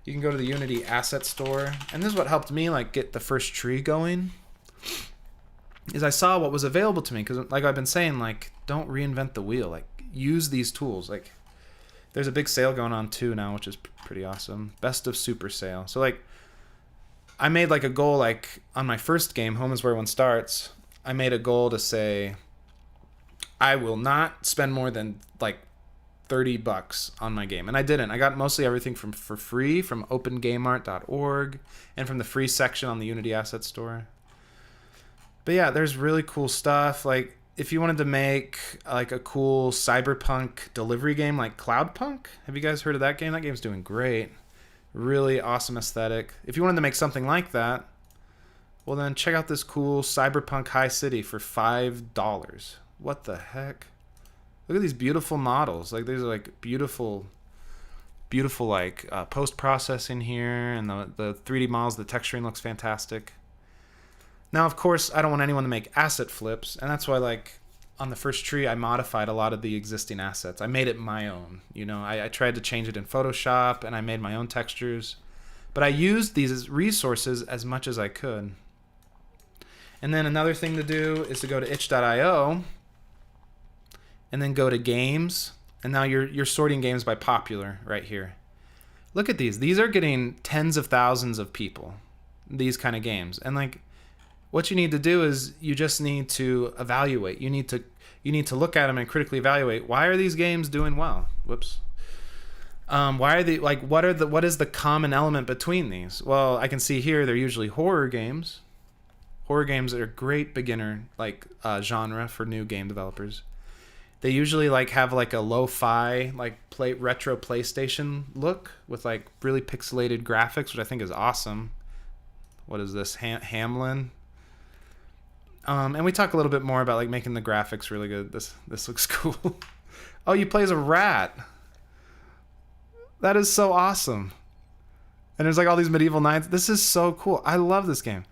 You can go to the Unity Asset Store, and this is what helped me like get the first tree going. Is I saw what was available to me, because like I've been saying, like, don't reinvent the wheel. Like, use these tools. Like, there's a big sale going on too now, which is pretty awesome. Best of Super sale. So like, I made like a goal, like on my first game, Home is Where One Starts. I made a goal to say, I will not spend more than like $30 on my game, and I didn't. I got mostly everything for free from OpenGameArt.org and from the free section on the Unity Asset Store. But yeah, there's really cool stuff. Like, if you wanted to make like a cool cyberpunk delivery game like Cloudpunk, have you guys heard of that game? That game's doing great. Really awesome aesthetic. If you wanted to make something like that, well then check out this cool Cyberpunk High City for $5. What the heck? Look at these beautiful models. Like these are like beautiful like post processing here, and the 3D models. The texturing looks fantastic. Now, of course, I don't want anyone to make asset flips, and that's why, like, on the first tree, I modified a lot of the existing assets. I made it my own. You know, I tried to change it in Photoshop, and I made my own textures. But I used these resources as much as I could. And then another thing to do is to go to itch.io, and then go to games, and now you're sorting games by popular right here. Look at these. These are getting tens of thousands of people, these kind of games. And, like, what you need to do is you just need to evaluate. You need to look at them and critically evaluate, why are these games doing well? Whoops. Why are they, like, what is the common element between these? Well, I can see here they're usually horror games. Horror games are a great beginner like genre for new game developers. They usually like have like a lo-fi like retro PlayStation look with like really pixelated graphics, which I think is awesome. What is this? Hamlin. And we talk a little bit more about like making the graphics really good. This looks cool. Oh, you play as a rat. That is so awesome. And there's like all these medieval knights. This is so cool. I love this game.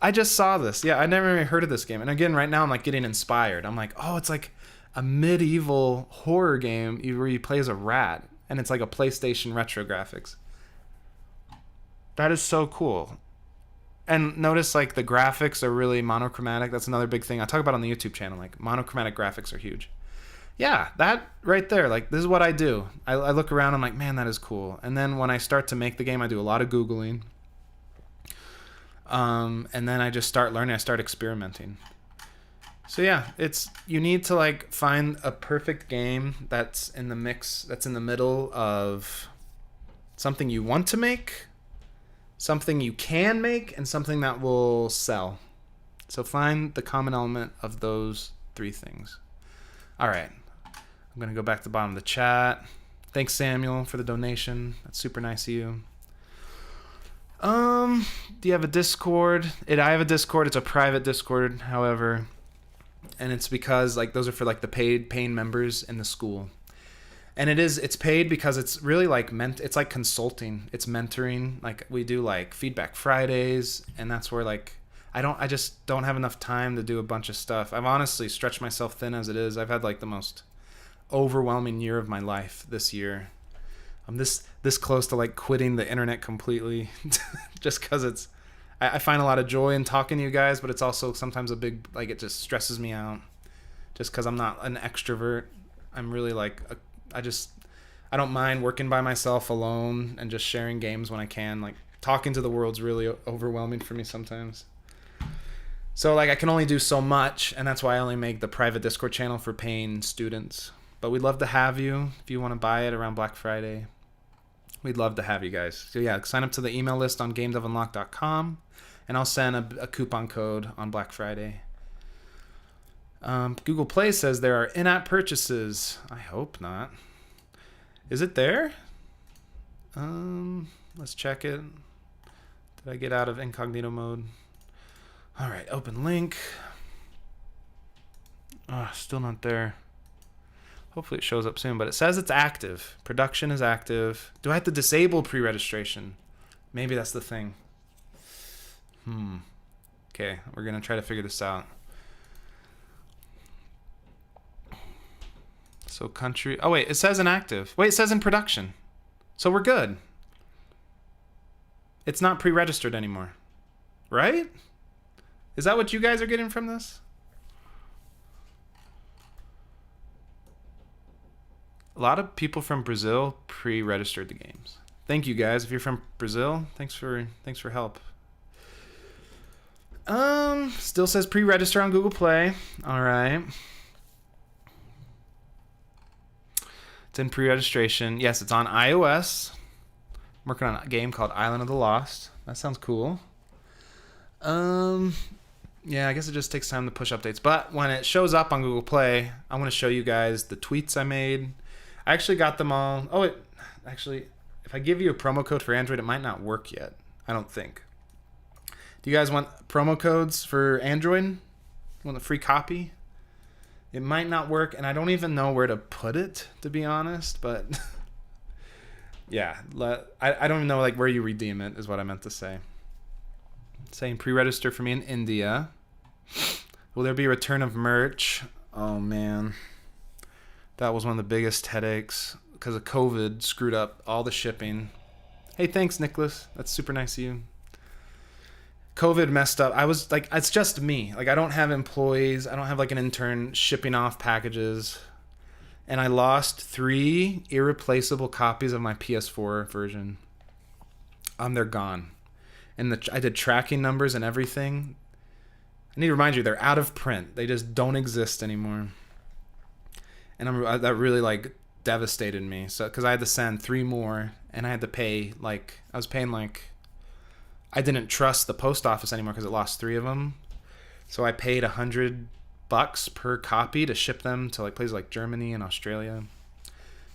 I just saw this. Yeah, I never even heard of this game. And again, right now I'm like getting inspired. I'm like, oh, it's like a medieval horror game where you play as a rat. And it's like a PlayStation retro graphics. That is so cool. And notice like the graphics are really monochromatic. That's another big thing I talk about on the YouTube channel. Like monochromatic graphics are huge. Yeah, that right there. Like this is what I do. I look around. I'm like, man, that is cool. And then when I start to make the game, I do a lot of Googling. And then I just start learning. I start experimenting. So yeah, you need to like find a perfect game that's in the mix, that's in the middle of something you want to make, something you can make, and something that will sell. So find the common element of those three things. All right. I'm going to go back to the bottom of the chat. Thanks, Samuel, for the donation. That's super nice of you. Do you have a Discord? I have a Discord. It's a private Discord, however. And it's because like those are for like the paying members in the school. And it's paid because it's really like it's like consulting. It's mentoring. Like we do like feedback Fridays, and that's where like I just don't have enough time to do a bunch of stuff. I've honestly stretched myself thin as it is. I've had like the most overwhelming year of my life this year. I'm this close to like quitting the internet completely just because I find a lot of joy in talking to you guys, but it's also sometimes a big, like it just stresses me out just because I'm not an extrovert. I'm really like, I don't mind working by myself alone and just sharing games when I can. Like talking to the world's really overwhelming for me sometimes. So like I can only do so much, and that's why I only make the private Discord channel for paying students. But we'd love to have you if you want to buy it around Black Friday. We'd love to have you guys. So yeah, sign up to the email list on GameDevUnlocked.com, and I'll send a coupon code on Black Friday. Google Play says there are in-app purchases. I hope not. Is it there? Let's check it. Did I get out of incognito mode? All right, open link. Still not there. Hopefully it shows up soon, but it says it's active. Production is active. Do I have to disable pre-registration? Maybe that's the thing. Okay, we're going to try to figure this out. So country. Oh, wait, it says inactive. Wait, it says in production. So we're good. It's not pre-registered anymore. Right? Is that what you guys are getting from this? A lot of people from Brazil pre-registered the games. Thank you guys. If you're from Brazil, thanks for help. Still says pre-register on Google Play. All right. It's in pre-registration. Yes, it's on iOS. I'm working on a game called Island of the Lost. That sounds cool. Yeah, I guess it just takes time to push updates. But when it shows up on Google Play, I want to show you guys the tweets I made. I actually got them all. Oh, actually, if I give you a promo code for Android, it might not work yet. I don't think. Do you guys want promo codes for Android? Want a free copy? It might not work, and I don't even know where to put it, to be honest, but yeah, I don't even know like where you redeem it is what I meant to say. Saying pre-register for me in India. Will there be a return of merch? Oh man, that was one of the biggest headaches because of COVID. Screwed up all the shipping. Hey, thanks, Nicholas. That's super nice of you. COVID messed up. I was like, it's just me. Like, I don't have employees. I don't have like an intern shipping off packages. And I lost 3 irreplaceable copies of my PS4 version. They're gone. And I did tracking numbers and everything. I need to remind you, they're out of print. They just don't exist anymore. And that really like devastated me. So, because I had to send 3 more, and I had to pay like I was paying like I didn't trust the post office anymore because it lost 3 of them. So I paid $100 per copy to ship them to like places like Germany and Australia.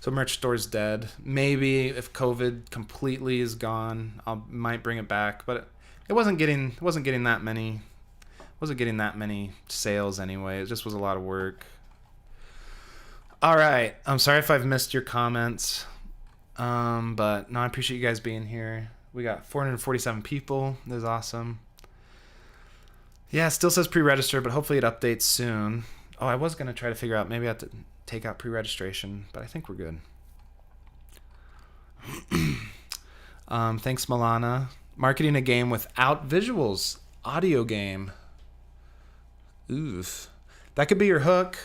So merch store's dead. Maybe if COVID completely is gone, I might bring it back. But it wasn't getting that many. Wasn't getting that many sales anyway. It just was a lot of work. All right. I'm sorry if I've missed your comments. But no, I appreciate you guys being here. We got 447 people. That's awesome. Yeah, it still says pre-register, but hopefully it updates soon. Oh, I was going to try to figure out, maybe I have to take out pre-registration, but I think we're good. Thanks, Milana. Marketing a game without visuals. Audio game. Oof. That could be your hook.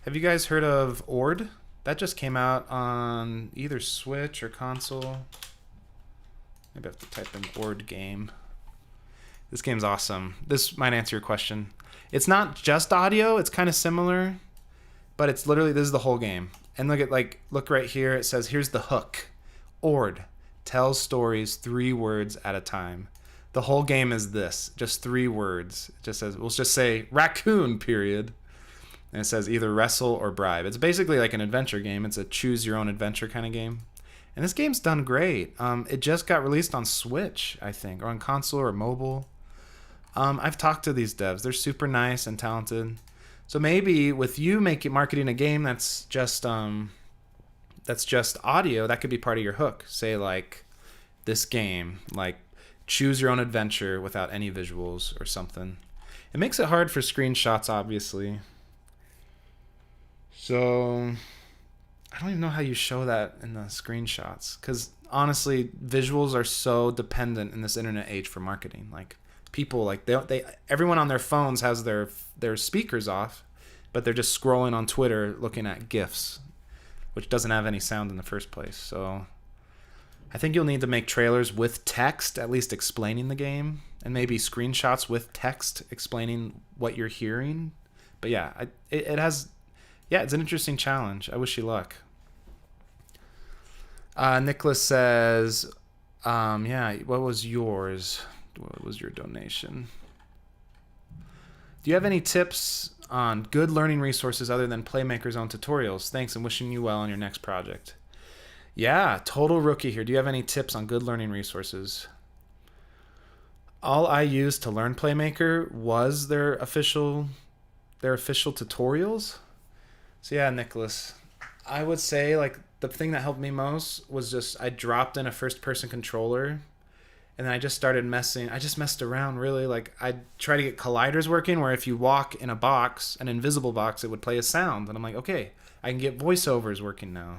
Have you guys heard of Ord? That just came out on either Switch or console. Maybe I have to type in Ord game. This game's awesome. This might answer your question. It's not just audio. It's kind of similar, but it's literally, this is the whole game. And look right here. It says, here's the hook. Ord tells stories 3 words at a time. The whole game is this, just 3 words. It just says, we'll just say raccoon, period. And it says either wrestle or bribe. It's basically like an adventure game. It's a choose your own adventure kind of game. And this game's done great. It just got released on Switch, I think, or on console or mobile. I've talked to these devs. They're super nice and talented. So maybe with you marketing a game that's just audio, that could be part of your hook. Say like this game, like choose your own adventure without any visuals or something. It makes it hard for screenshots, obviously. So I don't even know how you show that in the screenshots, because honestly, visuals are so dependent in this internet age for marketing. Like people, like everyone on their phones has their speakers off, but they're just scrolling on Twitter looking at GIFs, which doesn't have any sound in the first place. So I think you'll need to make trailers with text, at least explaining the game, and maybe screenshots with text explaining what you're hearing. But yeah, it's an interesting challenge. I wish you luck. Nicholas says, what was yours? What was your donation? Do you have any tips on good learning resources other than Playmaker's own tutorials? Thanks, and wishing you well on your next project. Yeah, total rookie here. Do you have any tips on good learning resources? All I used to learn Playmaker was their official tutorials. So yeah, Nicholas, I would say like the thing that helped me most was just I dropped in a first-person controller, and then I just started messing. I just messed around really. Like I'd try to get colliders working, where if you walk in a box, an invisible box, it would play a sound, and I'm like, okay, I can get voiceovers working now.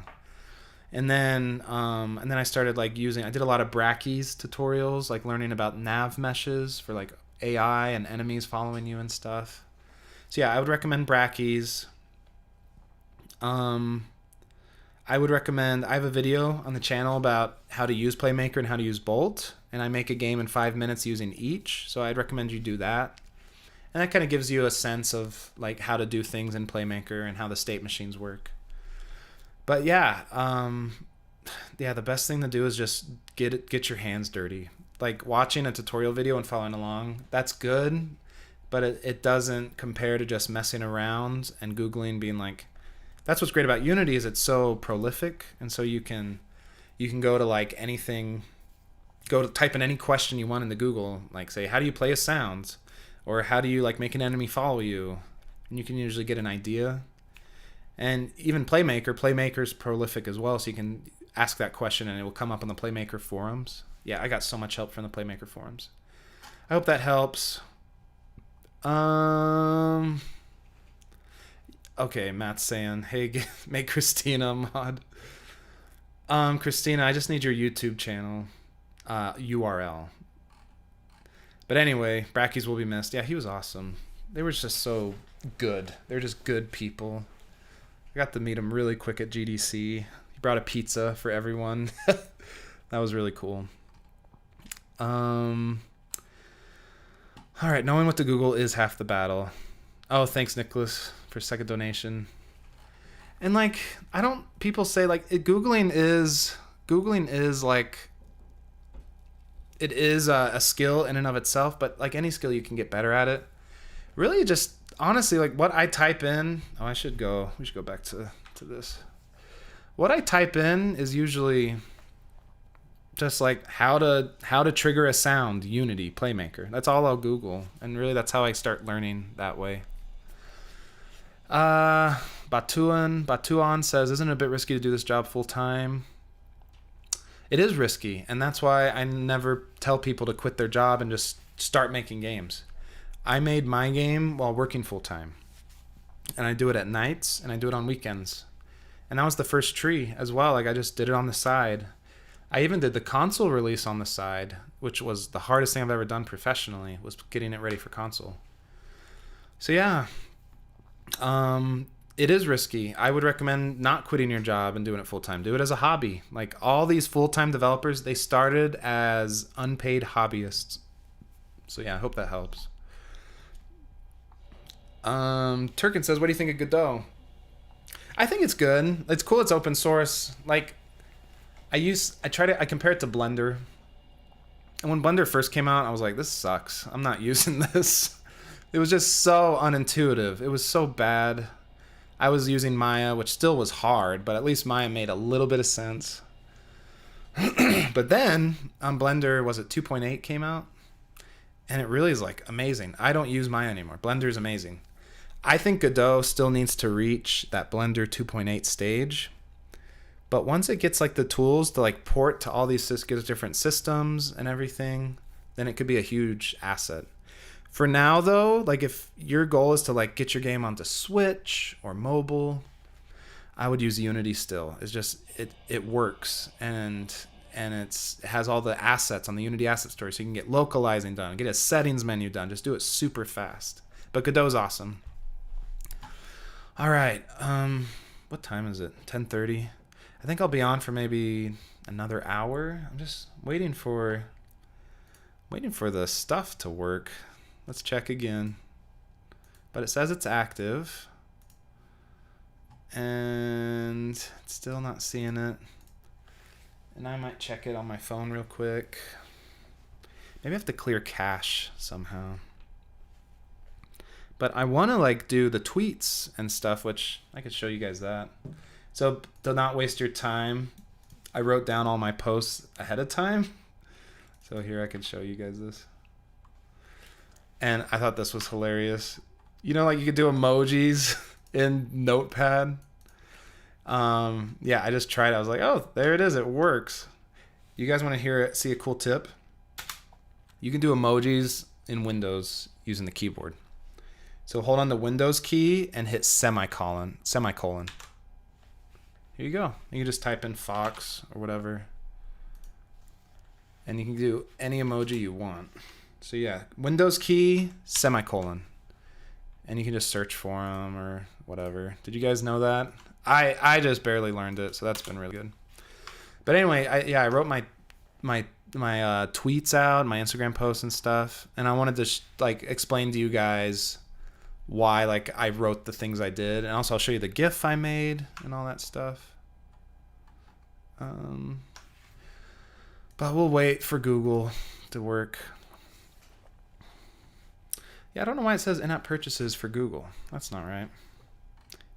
And then I started like I did a lot of Brackeys tutorials, like learning about nav meshes for like AI and enemies following you and stuff. So yeah, I would recommend Brackeys. I would recommend, I have a video on the channel about how to use Playmaker and how to use Bolt, and I make a game in 5 minutes using each, so I'd recommend you do that. And that kind of gives you a sense of like how to do things in Playmaker and how the state machines work. But yeah, the best thing to do is just get your hands dirty. Like watching a tutorial video and following along, that's good, but it doesn't compare to just messing around and Googling, being like, that's what's great about Unity is it's so prolific, and so you can go to like anything, go to type in any question you want into Google, like say, how do you play a sound, or how do you like make an enemy follow you, and you can usually get an idea. And even Playmaker's prolific as well, so you can ask that question and it will come up on the Playmaker forums. Yeah, I got so much help from the Playmaker forums. I hope that helps. Okay, Matt's saying, hey, make Christina a mod. Christina, I just need your YouTube channel URL. But anyway, Brackies will be missed. Yeah, he was awesome. They were just so good. They're just good people. I got to meet him really quick at GDC. He brought a pizza for everyone. That was really cool. All right, knowing what to Google is half the battle. Oh, thanks, Nicholas, for second donation. And like, people say like Googling is like, it is a skill in and of itself, but like any skill, you can get better at it. Really, just honestly, like what I type in. Oh, we should go back to this. What I type in is usually just like how to trigger a sound, Unity, Playmaker. That's all I'll Google, and really that's how I start learning that way. Batuan says, isn't it a bit risky to do this job full time? It is risky, and that's why I never tell people to quit their job and just start making games. I made my game while working full time, and I do it at nights and I do it on weekends. And that was the first tree as well. Like I just did it on the side. I even did the console release on the side, which was the hardest thing I've ever done professionally, was getting it ready for console. So yeah, it is risky. I would recommend not quitting your job and doing it full time. Do it as a hobby. Like all these full-time developers, they started as unpaid hobbyists. So yeah, I hope that helps. Turkin says, what do you think of Godot? I think it's good. It's cool. It's open source. Like I compare it to Blender. And when Blender first came out, I was like, this sucks. I'm not using this. It was just so unintuitive. It was so bad. I was using Maya, which still was hard, but at least Maya made a little bit of sense. But then on Blender, was it 2.8 came out? And it really is like amazing. I don't use Maya anymore. Blender is amazing. I think Godot still needs to reach that Blender 2.8 stage. But once it gets like the tools to like port to all these different systems and everything, then it could be a huge asset. For now though, like if your goal is to like get your game onto Switch or mobile, I would use Unity still. It's just it works and it has all the assets on the Unity asset store, so you can get localizing done, get a settings menu done, just do it super fast. But Godot's awesome. All right, what time is it? 10:30. I think I'll be on for maybe another hour. I'm just waiting for the stuff to work. Let's check again. But it says it's active. And it's still not seeing it. And I might check it on my phone real quick. Maybe I have to clear cache somehow. But I want to like do the tweets and stuff, which I could show you guys that. So to not waste your time, I wrote down all my posts ahead of time. So here I can show you guys this. And I thought this was hilarious. You know, like you could do emojis in Notepad. Yeah, I just tried it. I was like, oh, there it is. It works. You guys want to see a cool tip? You can do emojis in Windows using the keyboard. So hold on the Windows key and hit semicolon. Here you go. You can just type in Fox or whatever. And you can do any emoji you want. So yeah, Windows key, semicolon. And you can just search for them or whatever. Did you guys know that? I just barely learned it, so that's been really good. But anyway, I wrote my tweets out, my Instagram posts and stuff, and I wanted to like explain to you guys why like I wrote the things I did, and also I'll show you the GIF I made and all that stuff. But we'll wait for Google to work. Yeah, I don't know why it says in-app purchases for Google. That's not right.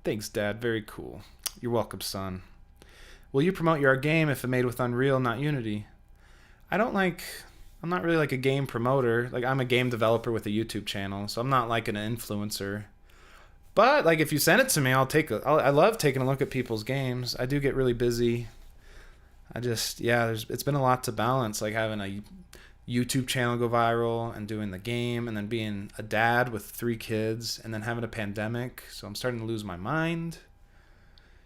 Thanks, Dad. Very cool. You're welcome, son. Will you promote your game if it made with Unreal, not Unity? I'm not really like a game promoter. Like I'm a game developer with a YouTube channel, so I'm not like an influencer. But like, if you send it to me, I love taking a look at people's games. I do get really busy. It's been a lot to balance, like having a YouTube channel go viral and doing the game, and then being a dad with 3 kids, and then having a pandemic. So I'm starting to lose my mind.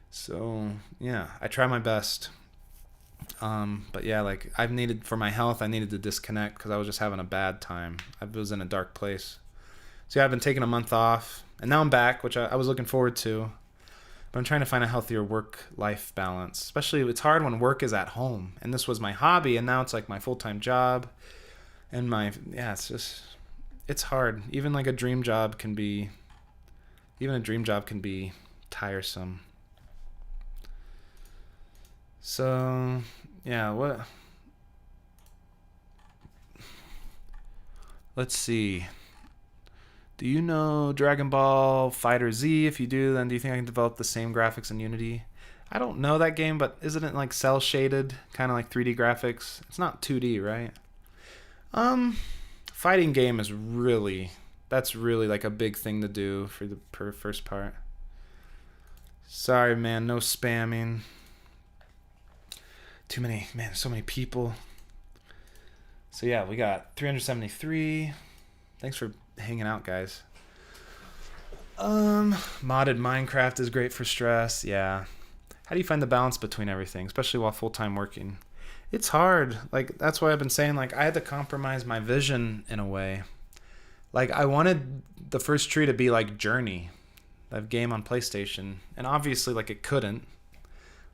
So yeah, I try my best. But yeah, like for my health, I needed to disconnect because I was just having a bad time. I was in a dark place. So yeah, I've been taking a month off, and now I'm back, which I was looking forward to. But I'm trying to find a healthier work-life balance. Especially, it's hard when work is at home. And this was my hobby, and now it's like my full-time job. And it's hard. Even a dream job can be tiresome. So, yeah, let's see. Do you know Dragon Ball Fighter Z? If you do, then do you think I can develop the same graphics in Unity? I don't know that game, but isn't it like cell shaded, kind of like 3D graphics? It's not 2D, right? Fighting game that's really like a big thing to do for the first part. Sorry, man, no spamming. Too many, man, so many people. So yeah, we got 373. Thanks for hanging out, guys. Modded Minecraft is great for stress. Yeah. How do you find the balance between everything, especially while full-time working? It's hard. Like, that's why I've been saying, like, I had to compromise my vision in a way. Like, I wanted the first tree to be like Journey, that game on PlayStation, and obviously, like, it couldn't.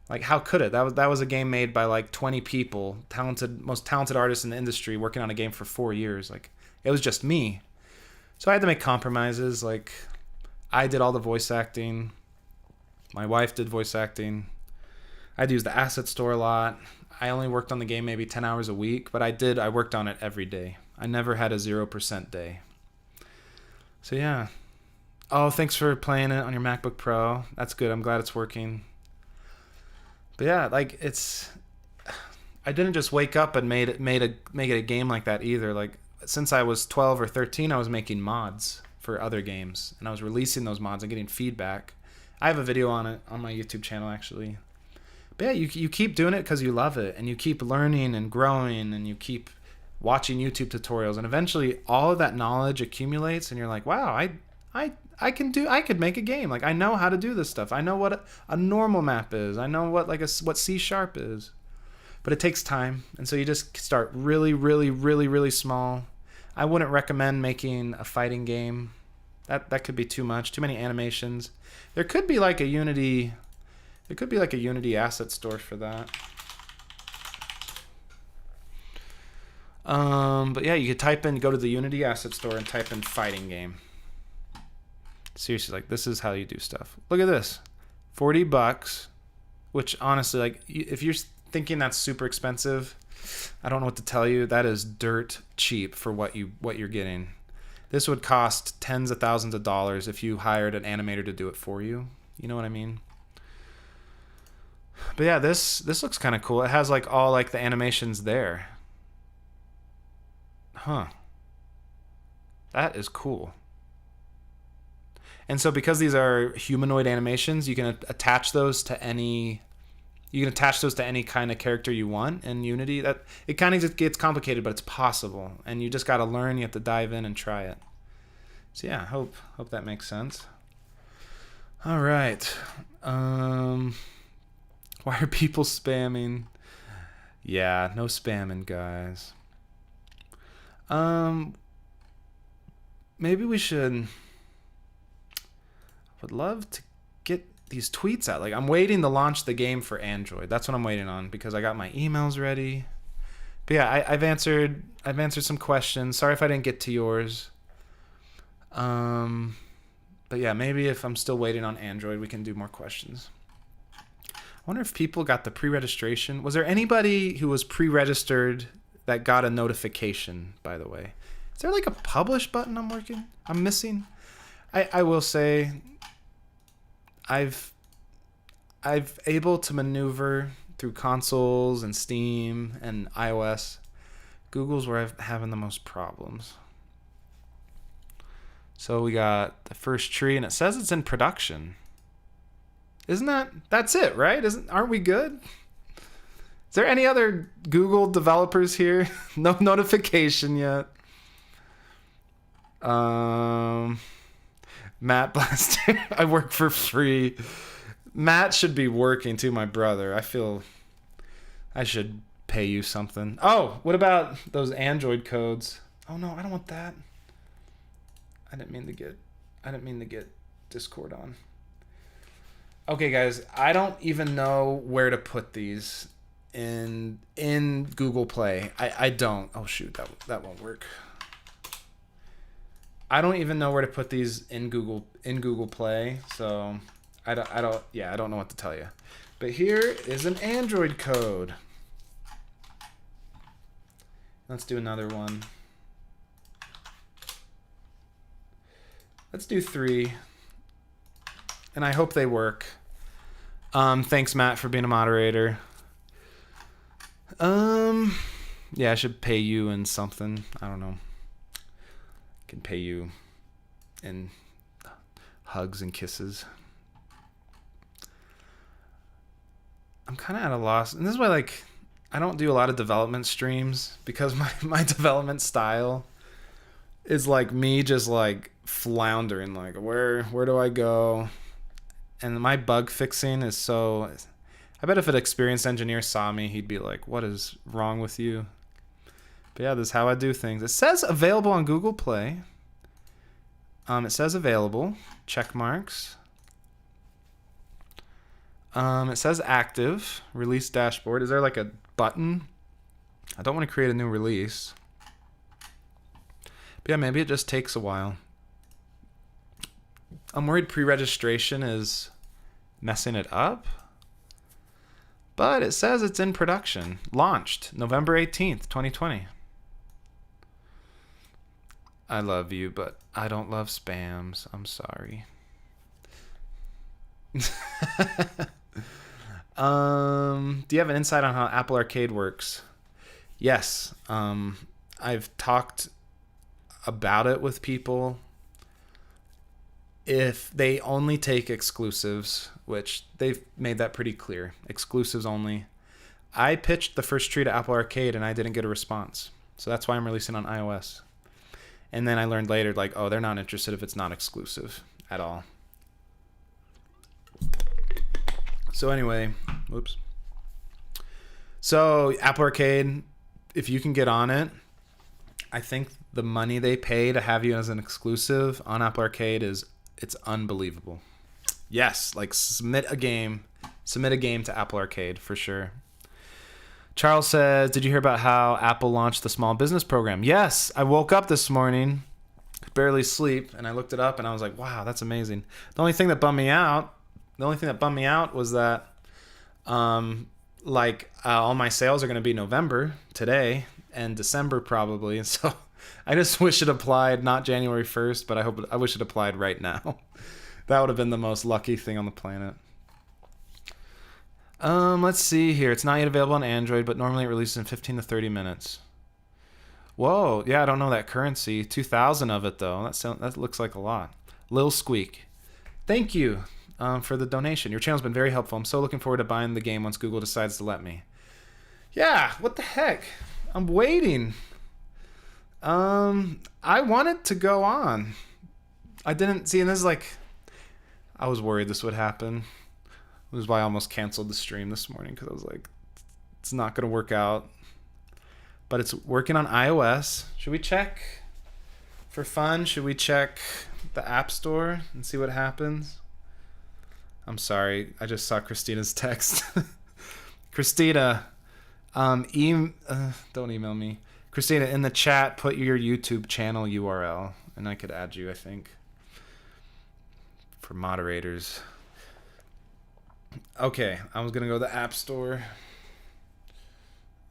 Like, how could it? That was a game made by like 20 people, most talented artists in the industry, working on a game for 4 years. Like, it was just me. So I had to make compromises. Like, I did all the voice acting. My wife did voice acting. I'd use the asset store a lot. I only worked on the game maybe 10 hours a week, but I worked on it every day. I never had a 0% day. So yeah. Oh, thanks for playing it on your MacBook Pro. That's good. I'm glad it's working. But yeah, like, I didn't just wake up and make it a game like that either. Like, since I was 12 or 13, I was making mods for other games, and I was releasing those mods and getting feedback. I have a video on it on my YouTube channel, actually. But yeah, you keep doing it because you love it, and you keep learning and growing, and you keep watching YouTube tutorials, and eventually all of that knowledge accumulates, and you're like, wow, I could make a game. Like, I know how to do this stuff. I know what a normal map is. I know what C# is. But it takes time, and so you just start really, really, really, really small. I wouldn't recommend making a fighting game. That could be too much. Too many animations. There could be like a Unity asset store for that. But yeah, you could go to the Unity asset store and type in fighting game. Seriously, like, this is how you do stuff. Look at this. $40, which honestly, like, if you're thinking that's super expensive, I don't know what to tell you. That is dirt cheap for what you're getting. This would cost tens of thousands of dollars if you hired an animator to do it for you. You know what I mean? But yeah, this looks kind of cool. It has like all like the animations there. Huh. That is cool. And so because these are humanoid animations, you can attach those to any kind of character you want in Unity. That it kind of gets complicated, but it's possible, and you just got to learn. You have to dive in and try it. So yeah, hope that makes sense. All right. Why are people spamming? Yeah, no spamming, guys. Maybe we should. Would love to get these tweets out. Like, I'm waiting to launch the game for Android. That's what I'm waiting on, because I got my emails ready. But yeah, I've answered some questions. Sorry if I didn't get to yours. But yeah, maybe if I'm still waiting on Android, we can do more questions. I wonder if people got the pre-registration. Was there anybody who was pre-registered that got a notification, by the way? Is there like a publish button I'm missing? I will say I've able to maneuver through consoles and Steam and iOS. Google's where I'm having the most problems. So we got the first tree, and it says it's in production. That's it, right? Aren't we good? Is there any other Google developers here? No notification yet. Matt Blaster, I work for free. Matt should be working too, my brother. I feel I should pay you something. Oh, what about those Android codes? Oh no, I don't want that. I didn't mean to get Discord on. Okay, guys, I don't even know where to put these in Google Play. I don't. Oh shoot, that won't work. I don't even know where to put these in Google Play, so I don't know what to tell you. But here is an Android code. Let's do another one. Let's do 3. And I hope they work. Thanks, Matt, for being a moderator. Yeah, I should pay you in something. I don't know. I can pay you in hugs and kisses. I'm kind of at a loss. And this is why, like, I don't do a lot of development streams, because my development style is like me just like floundering, like where do I go? And my bug fixing is so, I bet if an experienced engineer saw me, he'd be like, what is wrong with you? But yeah, this is how I do things. It says available on Google Play. It says available, check marks. It says active, release dashboard. Is there like a button? I don't want to create a new release. But yeah, maybe it just takes a while. I'm worried pre-registration is messing it up. But it says it's in production. Launched November 18th, 2020. I love you, but I don't love spams. I'm sorry. Do you have an insight on how Apple Arcade works? Yes. I've talked about it with people. If they only take exclusives, which they've made that pretty clear, exclusives only. I pitched the first tree to Apple Arcade and I didn't get a response. So that's why I'm releasing on iOS. And then I learned later, like, oh, they're not interested if it's not exclusive at all. So anyway, whoops. So Apple Arcade, if you can get on it, I think the money they pay to have you as an exclusive on Apple Arcade it's unbelievable. Yes, like submit a game to Apple Arcade for sure. Charles says, did you hear about how Apple launched the small business program? Yes, I woke up this morning, could barely sleep, and I looked it up and I was like, wow, that's amazing. The only thing that bummed me out was that all my sales are going to be November today and December probably. And so I just wish it applied not January 1st, but I wish it applied right now. That would have been the most lucky thing on the planet. Let's see here. It's not yet available on Android, but normally it releases in 15 to 30 minutes. Whoa, yeah, I don't know that currency. 2,000 of it though. That looks like a lot. Lil Squeak, thank you for the donation. Your channel's been very helpful. I'm so looking forward to buying the game once Google decides to let me. Yeah, what the heck? I'm waiting. I want it to go on. I didn't see, and this is like, I was worried this would happen. This is why I almost canceled the stream this morning, because I was like, it's not going to work out. But it's working on iOS. Should we check for fun? Should we check the App Store and see what happens? I'm sorry, I just saw Christina's text. Christina, don't email me. Christina, in the chat, put your YouTube channel URL, and I could add you, I think, for moderators. Okay, I was going to go to the App Store.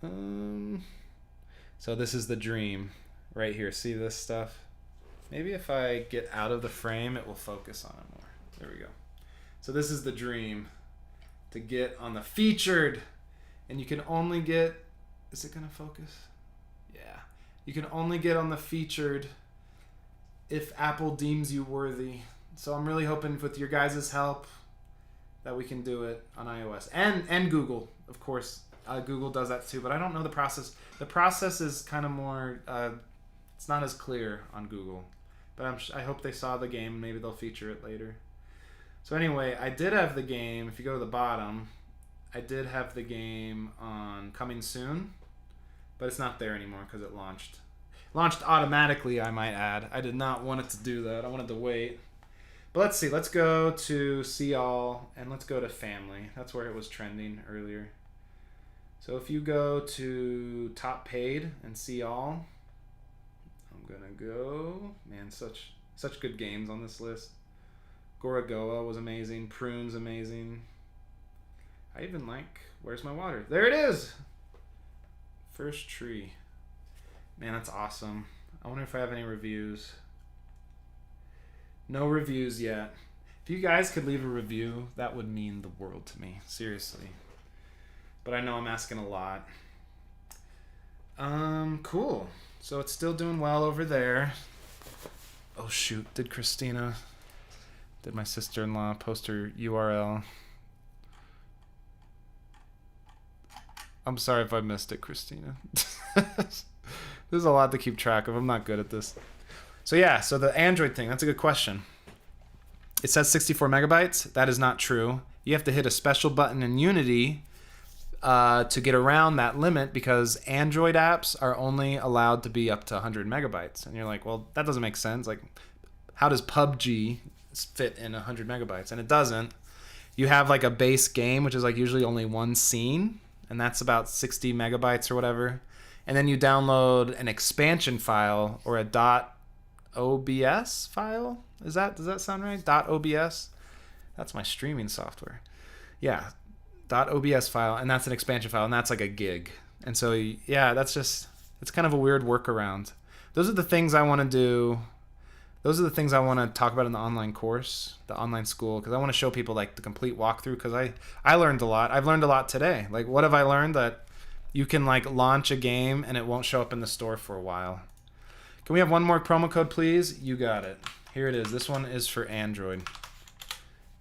So this is the dream right here. See this stuff? Maybe if I get out of the frame, it will focus on it more. There we go. So this is the dream, to get on the featured, and you can only get, is it going to focus? Yeah. You can only get on the featured if Apple deems you worthy. So I'm really hoping with your guys' help that we can do it on iOS and Google, of course. Google does that too, but I don't know the process. The process is kind of more. It's not as clear on Google, but I hope they saw the game. Maybe they'll feature it later. So anyway, I did have the game. If you go to the bottom, I did have the game on coming soon, but it's not there anymore because it launched. Launched automatically, I might add. I did not want it to do that. I wanted to wait. But let's see. Let's go to see all, and let's go to family. That's where it was trending earlier. So if you go to top paid and see all, I'm gonna go. Man, such good games on this list. Gorogoa was amazing. Prune's amazing. I even like Where's My Water? There it is. First Tree. Man, that's awesome. I wonder if I have any reviews. No reviews yet. If you guys could leave a review, that would mean the world to me. Seriously. But I know I'm asking a lot. Cool. So it's still doing well over there. Oh shoot, did my sister-in-law post her URL? I'm sorry if I missed it, Christina. There's a lot to keep track of. I'm not good at this. So yeah, so the Android thing, that's a good question. It says 64 megabytes. That is not true. You have to hit a special button in Unity to get around that limit because Android apps are only allowed to be up to 100 megabytes. And you're like, well, that doesn't make sense. Like, how does PUBG fit in 100 megabytes? And it doesn't. You have like a base game, which is like usually only one scene, and that's about 60 megabytes or whatever. And then you download an expansion file or a .obs file. Does that sound right? .obs? That's my streaming software. Yeah, .obs file, and that's an expansion file, and that's like a gig. And so, yeah, it's kind of a weird workaround. Those are the things I want to do. Those are the things I want to talk about in the online course, the online school, because I want to show people like the complete walkthrough, because I learned a lot. I've learned a lot today. Like, what have I learned? That you can like launch a game and it won't show up in the store for a while. Can we have one more promo code, please? You got it. Here it is. This one is for Android.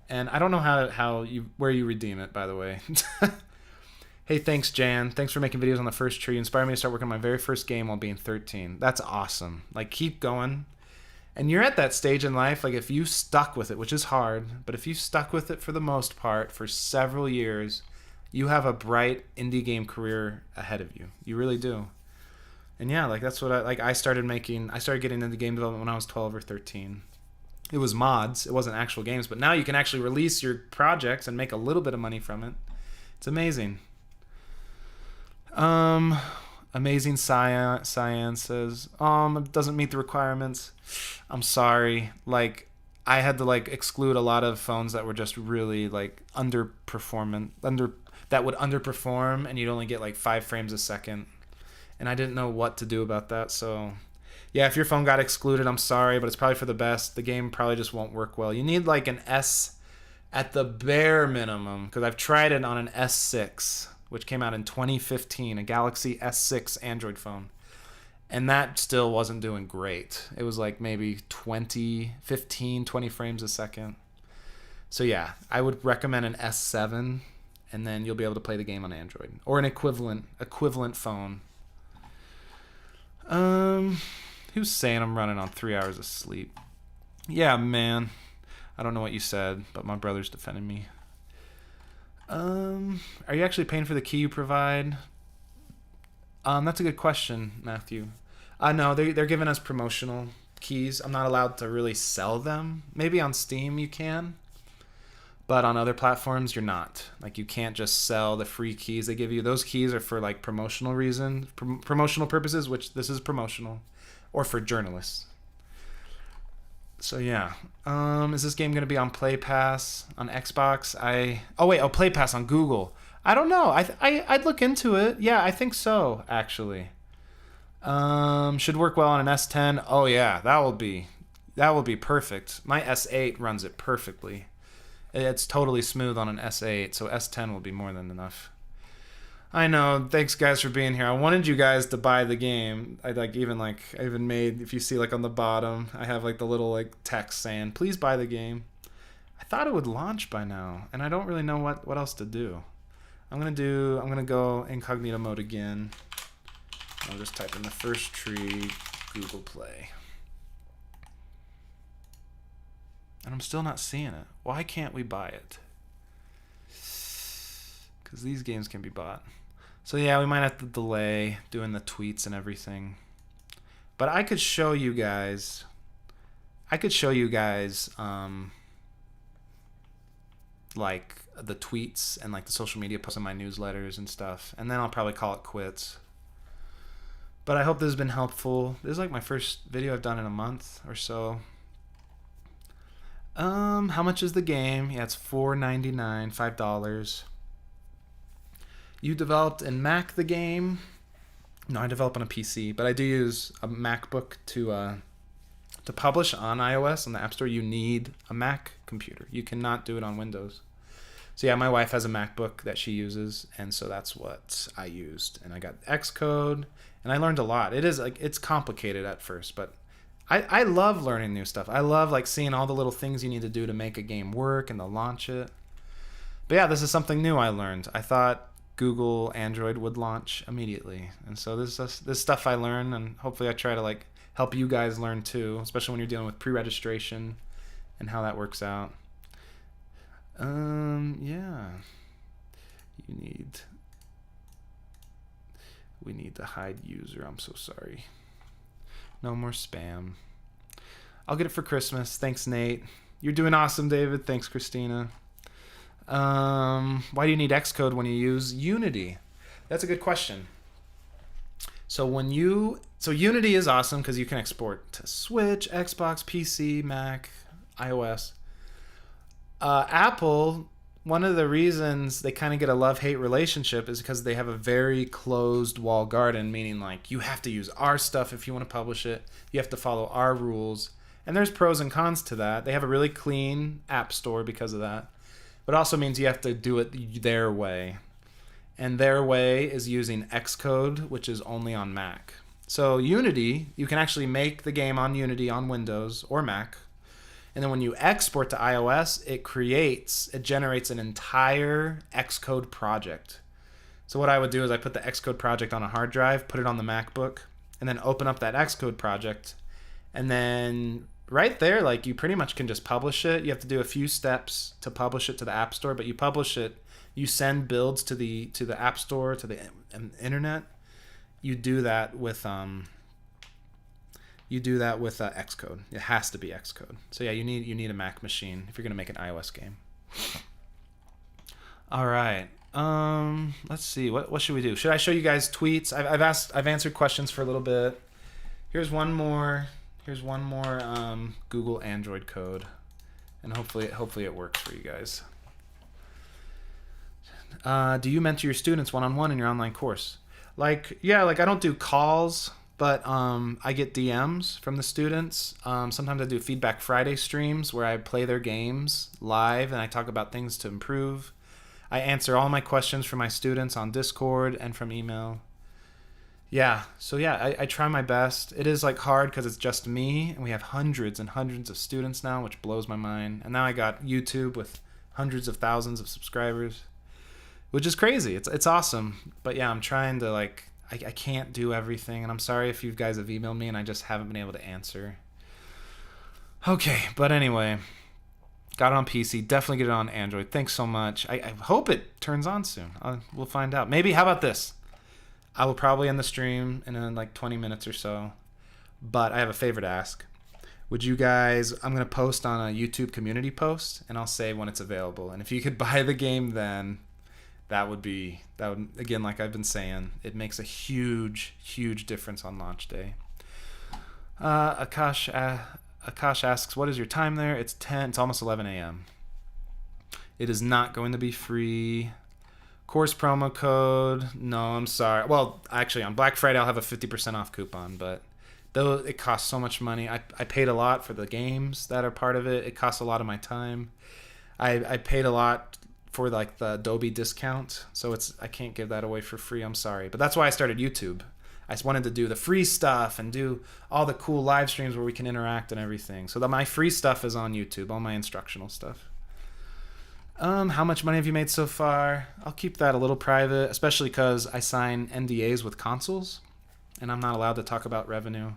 And I don't know where you redeem it, by the way. Hey, thanks, Jan. Thanks for making videos on the first tree. You inspired me to start working on my very first game while being 13. That's awesome. Like, keep going. And you're at that stage in life, like if you stuck with it, which is hard, but if you stuck with it for the most part for several years, you have a bright indie game career ahead of you. You really do. And yeah, like that's what I started getting into game development when I was 12 or 13. It was mods, it wasn't actual games, but now you can actually release your projects and make a little bit of money from it. It's amazing. Amazing Cyan says, it doesn't meet the requirements. I'm sorry. Like, I had to like exclude a lot of phones that were just really like that would underperform, and you'd only get like 5 frames a second. And I didn't know what to do about that. So yeah, if your phone got excluded, I'm sorry, but it's probably for the best. The game probably just won't work well. You need like an S at the bare minimum, because I've tried it on an S6, which came out in 2015, a Galaxy S6 Android phone. And that still wasn't doing great. It was like maybe 20 frames a second. So yeah, I would recommend an S7, and then you'll be able to play the game on Android. Or an equivalent phone. Who's saying I'm running on 3 hours of sleep? Yeah, man. I don't know what you said, but my brother's defending me. Are you actually paying for the key you provide? That's a good question, Matthew. No, they're giving us promotional keys. I'm not allowed to really sell them. Maybe on Steam you can, but on other platforms you're not. Like, you can't just sell the free keys they give you. Those keys are for like promotional reasons, promotional purposes, which this is promotional, or for journalists. So yeah, is this game going to be on Play Pass on Xbox? Play Pass on Google. I don't know. I'd look into it. Yeah, I think so, actually. Should work well on an S10. Oh yeah, that will be perfect. My S8 runs it perfectly. It's totally smooth on an S8, so S10 will be more than enough. I know. Thanks, guys, for being here. I wanted you guys to buy the game. I even made, if you see like on the bottom, I have like the little like text saying, "Please buy the game." I thought it would launch by now, and I don't really know what else to do. I'm gonna go incognito mode again. I'll just type in the first tree, Google Play. And I'm still not seeing it. Why can't we buy it? Because these games can be bought. So yeah, we might have to delay doing the tweets and everything. But I could show you guys. Like the tweets and like the social media posts in my newsletters and stuff. And then I'll probably call it quits. But I hope this has been helpful. This is like my first video I've done in a month or so. How much is the game? Yeah, it's $4.99, $5. You developed in Mac the game? No, I develop on a PC, but I do use a MacBook to publish on iOS on the App Store. You need a Mac computer. You cannot do it on Windows. So yeah, my wife has a MacBook that she uses, and so that's what I used. And I got Xcode, and I learned a lot. It's complicated at first, but I love learning new stuff. I love like seeing all the little things you need to do to make a game work and to launch it. But yeah, this is something new I learned. I thought Google Android would launch immediately, and so this stuff I learn, and hopefully I try to like help you guys learn too, especially when you're dealing with pre-registration and how that works out. Yeah, we need to hide user. I'm so sorry. No more spam. I'll get it for Christmas. Thanks, Nate. You're doing awesome, David. Thanks, Christina. Why do you need Xcode when you use Unity? That's a good question. So Unity is awesome because you can export to Switch, Xbox, PC, Mac, iOS. Apple, one of the reasons they kind of get a love-hate relationship is because they have a very closed wall garden, meaning like you have to use our stuff if you want to publish it. You have to follow our rules. And there's pros and cons to that. They have a really clean app store because of that. But it also means you have to do it their way. And their way is using Xcode, which is only on Mac. So Unity, you can actually make the game on Unity on Windows or Mac. And then when you export to iOS, it generates an entire Xcode project. So what I would do is I put the Xcode project on a hard drive, put it on the MacBook, and then open up that Xcode project. And then right there, like you pretty much can just publish it. You have to do a few steps to publish it to the App Store, but you publish it. You send builds to the App Store, to the internet. You do that with Xcode. It has to be Xcode. So yeah, you need a Mac machine if you're gonna make an iOS game. All right. Let's see. What should we do? Should I show you guys tweets? I've answered questions for a little bit. Here's one more Google Android code, and hopefully it works for you guys. Do you mentor your students one-on-one in your online course? I don't do calls, but I get DMs from the students. Sometimes I do Feedback Friday streams where I play their games live and I talk about things to improve. I answer all my questions from my students on Discord and from email. Yeah, so yeah, I try my best. It is like hard because it's just me, and we have hundreds and hundreds of students now, which blows my mind. And now I got YouTube with hundreds of thousands of subscribers, which is crazy. It's awesome. But yeah, I'm trying to I can't do everything, and I'm sorry if you guys have emailed me and I just haven't been able to answer. Okay, but anyway, got it on PC. Definitely get it on Android. Thanks so much. I hope it turns on soon. We'll find out. Maybe, how about this? I will probably end the stream in like 20 minutes or so, but I have a favor to ask. Would you guys, I'm going to post on a YouTube community post, and I'll say when it's available. And if you could buy the game then, that would again, like I've been saying, it makes a huge, huge difference on launch day. Akash asks, what is your time there? It's almost 11 a.m. It is not going to be free. Course promo code, no, I'm sorry. Well, actually, on Black Friday, I'll have a 50% off coupon, but though it costs so much money, I paid a lot for the games that are part of it. It costs a lot of my time. I paid a lot for like the Adobe discount. So I can't give that away for free. I'm sorry. But that's why I started YouTube. I just wanted to do the free stuff and do all the cool live streams where we can interact and everything. So that my free stuff is on YouTube, all my instructional stuff. How much money have you made so far? I'll keep that a little private, especially because I sign NDAs with consoles, and I'm not allowed to talk about revenue.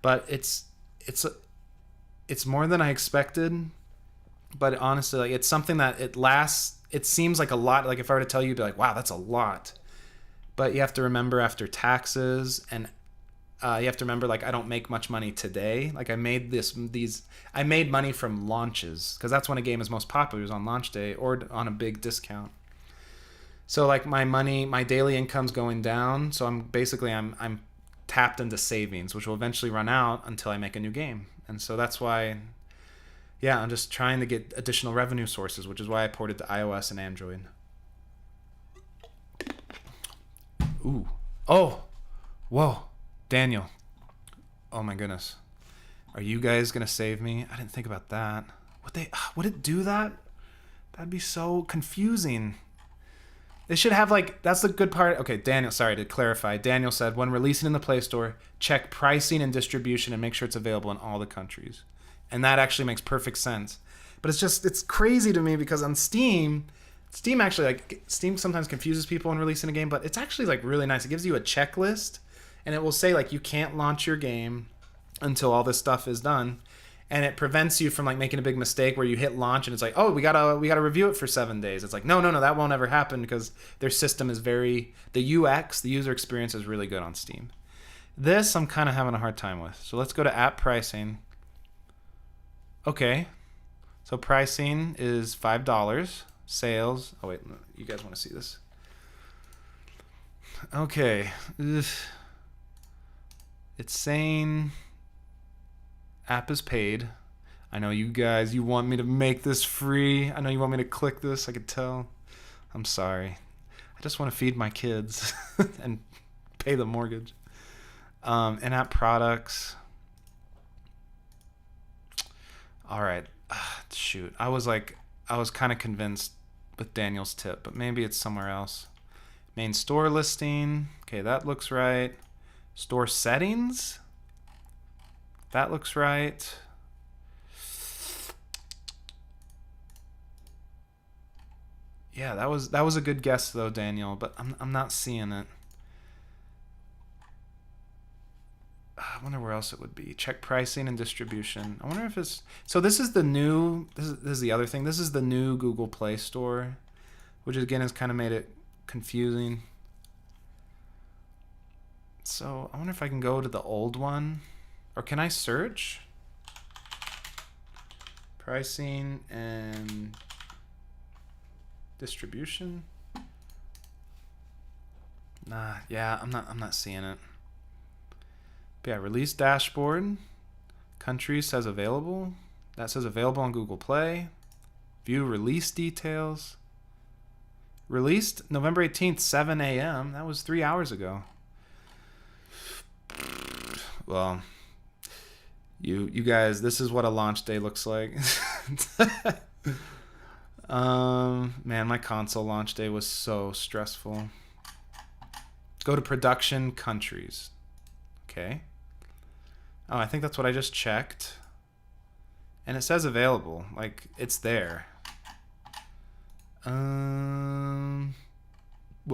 But it's more than I expected. But honestly, like, it's something that it seems like a lot. Like if I were to tell you, you'd be like, wow, that's a lot. But you have to remember after taxes, and you have to remember, like, I don't make much money today. Like I made I made money from launches, because that's when a game is most popular, is on launch day or on a big discount. So like my daily income's going down. So I'm tapped into savings, which will eventually run out until I make a new game. And so that's why, yeah, I'm just trying to get additional revenue sources, which is why I ported to iOS and Android. Ooh. Oh. Whoa. Daniel. Oh my goodness. Are you guys going to save me? I didn't think about that. Would it do that? That'd be so confusing. They should have, like, that's the good part. Okay, Daniel, sorry to clarify. Daniel said, when releasing in the Play Store, check pricing and distribution and make sure it's available in all the countries. And that actually makes perfect sense. But it's crazy to me because on Steam actually, like, Steam sometimes confuses people when releasing a game, but it's actually, like, really nice. It gives you a checklist, and it will say, like, you can't launch your game until all this stuff is done. And it prevents you from, like, making a big mistake where you hit launch and it's like, oh, we gotta review it for 7 days. It's like, no, that won't ever happen, because their system is the UX, the user experience, is really good on Steam. This I'm kind of having a hard time with. So let's go to app pricing. Okay. So pricing is $5. Sales. Oh, wait. You guys want to see this? Okay. Ugh. It's saying app is paid. I know you guys, you want me to make this free. I know you want me to click this. I could tell. I'm sorry. I just want to feed my kids and pay the mortgage. In-app products. All right. Shoot. I was kind of convinced with Daniel's tip, but maybe it's somewhere else. Main store listing. Okay, that looks right. Store settings. That looks right. Yeah, that was a good guess though, Daniel, but I'm not seeing it. I wonder where else it would be. Check pricing and distribution. I wonder if it's... So this is the new... This is the other thing. This is the new Google Play Store, which again has kind of made it confusing. So I wonder if I can go to the old one. Or can I search? Pricing and distribution? Nah, yeah, I'm not seeing it. But yeah, release dashboard. Country says available. That says available on Google Play. View release details. Released November 18th, 7 a.m. That was 3 hours ago. Well, you guys, this is what a launch day looks like. Man, my console launch day was so stressful. Go to production countries. Okay. Oh, I think that's what I just checked. And it says available. Like, it's there. Will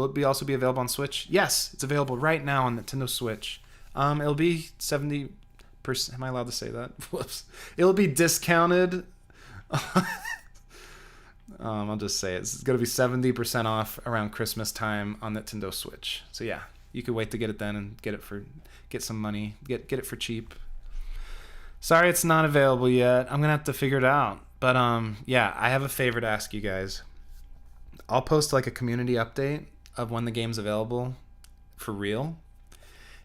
it also be available on Switch? Yes, it's available right now on Nintendo Switch. It'll be 70%. Am I allowed to say that? Whoops. It'll be discounted. I'll just say it. It's going to be 70% off around Christmas time on Nintendo Switch. So yeah, you could wait to get it then and get some money, get it for cheap. Sorry it's not available yet. I'm going to have to figure it out. But yeah, I have a favor to ask you guys. I'll post like a community update of when the game's available for real.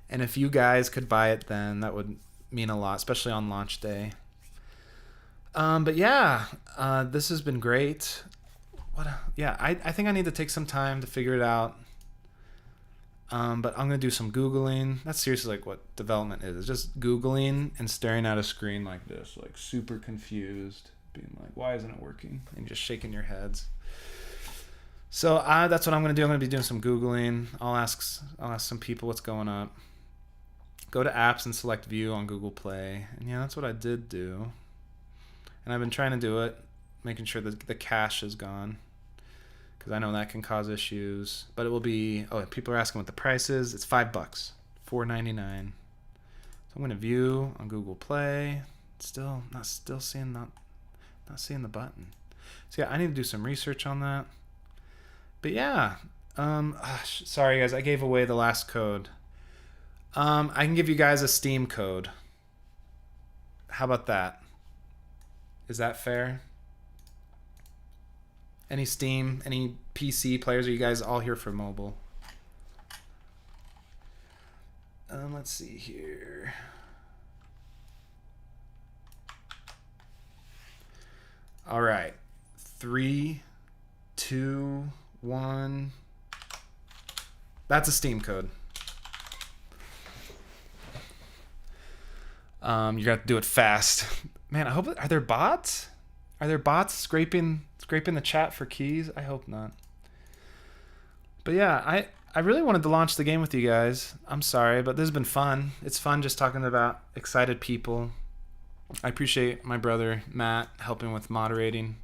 And if you guys could buy it then, that would mean a lot, especially on launch day. But yeah, this has been great. I think I need to take some time to figure it out. But I'm going to do some Googling. That's seriously like what development is. It's just Googling and staring at a screen like this, like super confused, being like, why isn't it working? And just shaking your heads. So that's what I'm gonna do. I'm gonna be doing some Googling. I'll ask some people what's going up. Go to apps and select view on Google Play. And yeah, that's what I did do. And I've been trying to do it, making sure that the cache is gone, because I know that can cause issues. But it will be, oh, people are asking what the price is. It's $5, $4.99. So I'm gonna view on Google Play. Still seeing not seeing the button. So yeah, I need to do some research on that. But yeah, sorry guys, I gave away the last code. I can give you guys a Steam code. How about that? Is that fair? Any Steam, any PC players? Are you guys all here for mobile? Let's see here. All right, 3, 2, 1. That's a Steam code. You got to do it fast. Man, I hope. Are there bots? Are there bots scraping the chat for keys? I hope not. But yeah, I really wanted to launch the game with you guys. I'm sorry, but this has been fun. It's fun just talking about excited people. I appreciate my brother Matt helping with moderating.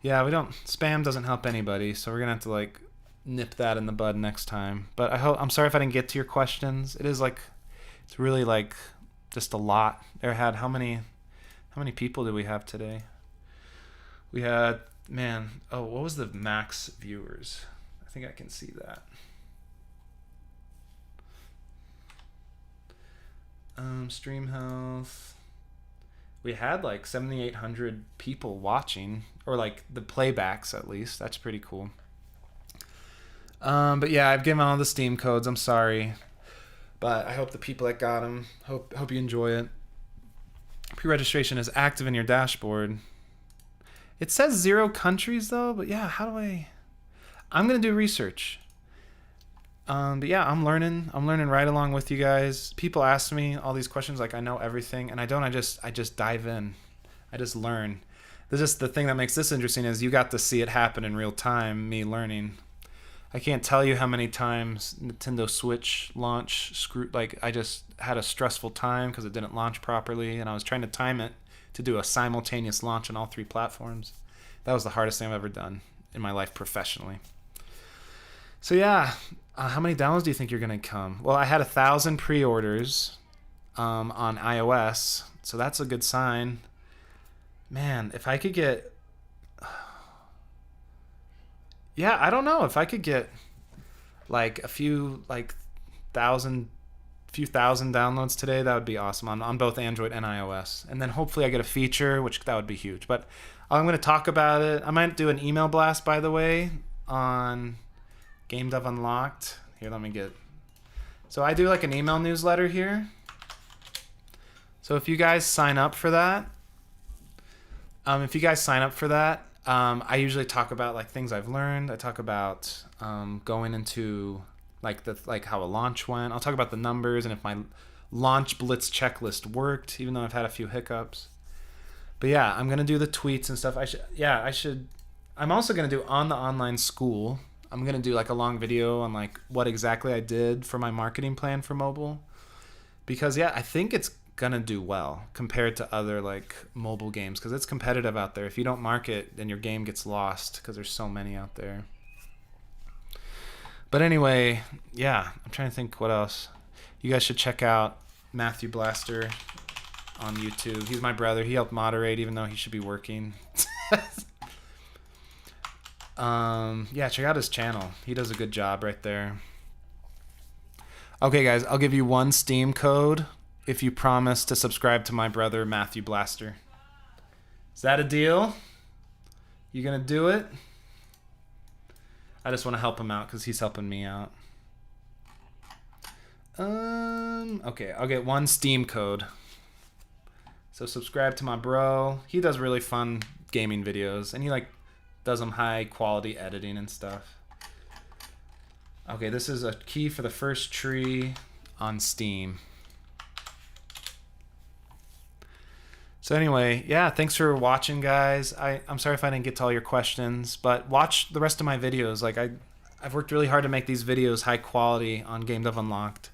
Yeah, spam doesn't help anybody, so we're gonna have to like nip that in the bud next time. But I'm sorry if I didn't get to your questions. It's really like just a lot. How many people did we have today? We had, what was the max viewers? I think I can see that. Stream health. We had like 7,800 people watching, or like the playbacks at least. That's pretty cool. But yeah, I've given all the Steam codes. I'm sorry, but I hope the people that got them hope you enjoy it. Pre-registration is active in your dashboard. It says 0 countries though, but yeah, I'm gonna do research. But yeah, I'm learning right along with you guys. People ask me all these questions like I know everything, and I don't. I just dive in. I just learn. The thing that makes this interesting is you got to see it happen in real time, me learning. I can't tell you how many times Nintendo Switch launch I just had a stressful time because it didn't launch properly, and I was trying to time it to do a simultaneous launch on all 3 platforms. That was the hardest thing I've ever done in my life professionally. So yeah, how many downloads do you think you're gonna come? Well, I had 1,000 pre-orders on iOS, so that's a good sign. Man, if I could get, yeah, I don't know if I could get like a few thousand downloads today, that would be awesome on both Android and iOS. And then hopefully I get a feature, which that would be huge. But I'm going to talk about it. I might do an email blast, by the way, on Game Dev Unlocked. Here, let me get. So I do like an email newsletter here. So if you guys sign up for that, I usually talk about like things I've learned. I talk about going into like how a launch went. I'll talk about the numbers and if my launch blitz checklist worked, even though I've had a few hiccups. But yeah, I'm gonna do the tweets and stuff. I should. I'm also gonna do on the online school. I'm gonna do like a long video on like what exactly I did for my marketing plan for mobile, because yeah, I think it's gonna do well compared to other like mobile games, because it's competitive out there. If you don't market, then your game gets lost because there's so many out there. But anyway, yeah, I'm trying to think what else. You guys should check out Matthew Blaster on YouTube. He's my brother. He helped moderate even though he should be working. Yeah, check out his channel. He does a good job right there. Okay, guys, I'll give you one Steam code if you promise to subscribe to my brother, Matthew Blaster. Is that a deal? You gonna do it? I just want to help him out because he's helping me out. Okay, I'll get one Steam code. So subscribe to my bro. He does really fun gaming videos, and he like does them high quality editing and stuff. Okay, this is a key for the first tree on Steam. So anyway, yeah, thanks for watching, guys. I'm sorry if I didn't get to all your questions, but watch the rest of my videos. Like I've worked really hard to make these videos high quality on Game Dev Unlocked.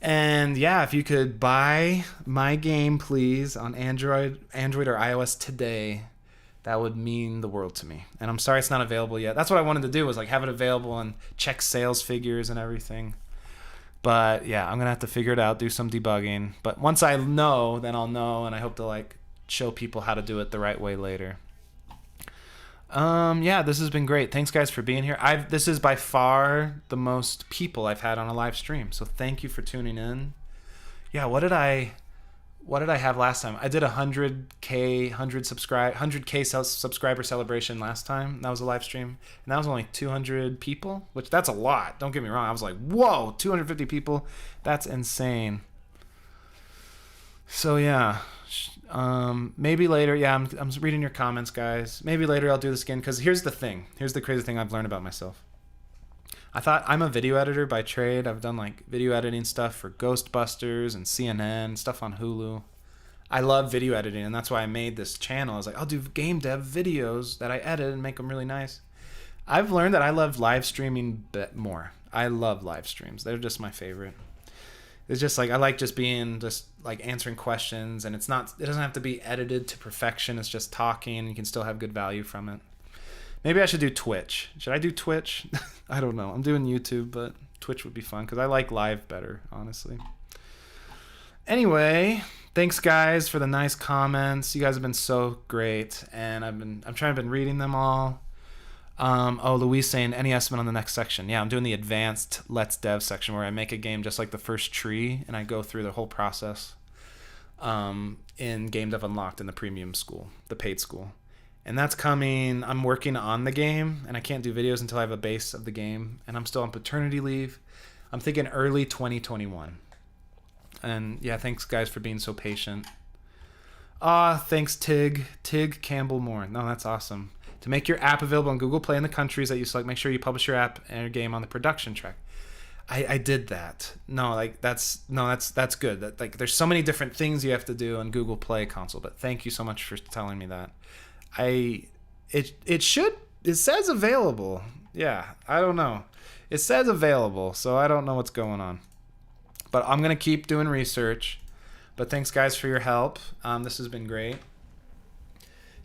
And yeah, if you could buy my game, please, on Android or iOS today, that would mean the world to me. And I'm sorry it's not available yet. That's what I wanted to do, was like have it available and check sales figures and everything. But yeah, I'm gonna have to figure it out, do some debugging. But once I know, then I'll know, and I hope to like show people how to do it the right way later. Yeah, this has been great. Thanks guys for being here. This is by far the most people I've had on a live stream. So thank you for tuning in. Yeah, what did I have last time? I did 100K subscriber celebration last time. That was a live stream. And that was only 200 people, which that's a lot. Don't get me wrong. I was like, whoa, 250 people. That's insane. So yeah, maybe later. Yeah, I'm reading your comments, guys. Maybe later I'll do this again, because here's the thing. Here's the crazy thing I've learned about myself. I thought, I'm a video editor by trade. I've done like video editing stuff for Ghostbusters and CNN, stuff on Hulu. I love video editing, and that's why I made this channel. I was like, I'll do game dev videos that I edit and make them really nice. I've learned that I love live streaming more. I love live streams. They're just my favorite. It's just like, I like just like answering questions, and it doesn't have to be edited to perfection. It's just talking, and you can still have good value from it. Maybe I should do Twitch. Should I do Twitch? I don't know. I'm doing YouTube, but Twitch would be fun because I like live better, honestly. Anyway, thanks guys for the nice comments. You guys have been so great, and I've been reading them all. Louise saying, any estimate on the next section? Yeah, I'm doing the advanced Let's Dev section where I make a game just like the first tree, and I go through the whole process in Game Dev Unlocked in the premium school, the paid school. And that's coming. I'm working on the game, and I can't do videos until I have a base of the game, and I'm still on paternity leave. I'm thinking early 2021. And yeah, thanks guys for being so patient. Thanks Tig Campbell Moore. No, that's awesome. To make your app available on Google Play in the countries that you select, make sure you publish your app and your game on the production track. I did that. That's good. That, like, there's so many different things you have to do on Google Play console, but thank you so much for telling me that. It says available. Yeah, I don't know. It says available, so I don't know what's going on. But I'm going to keep doing research. But thanks guys for your help. This has been great.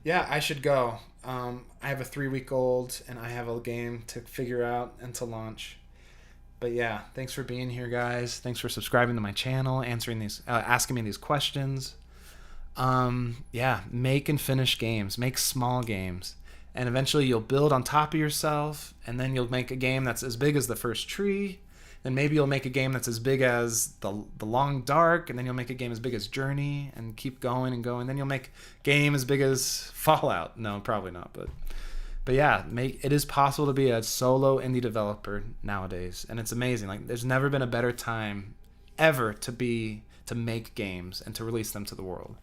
Yeah, I should go. I have a 3-week-old, and I have a game to figure out and to launch. But yeah, thanks for being here, guys. Thanks for subscribing to my channel, asking me these questions. Yeah, make and finish games. Make small games. And eventually you'll build on top of yourself, and then you'll make a game that's as big as the first tree. Then maybe you'll make a game that's as big as the Long Dark, and then you'll make a game as big as Journey, and keep going and going. Then you'll make a game as big as Fallout. No, probably not, but yeah, it is possible to be a solo indie developer nowadays, and it's amazing. Like, there's never been a better time ever to make games and to release them to the world.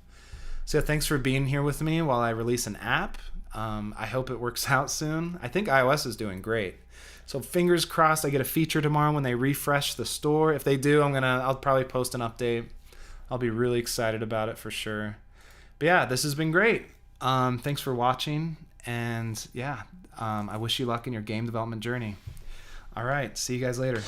So yeah, thanks for being here with me while I release an app. I hope it works out soon. I think iOS is doing great. So fingers crossed I get a feature tomorrow when they refresh the store. If they do, I'll probably post an update. I'll be really excited about it for sure. But yeah, this has been great. Thanks for watching, and yeah, I wish you luck in your game development journey. All right, see you guys later.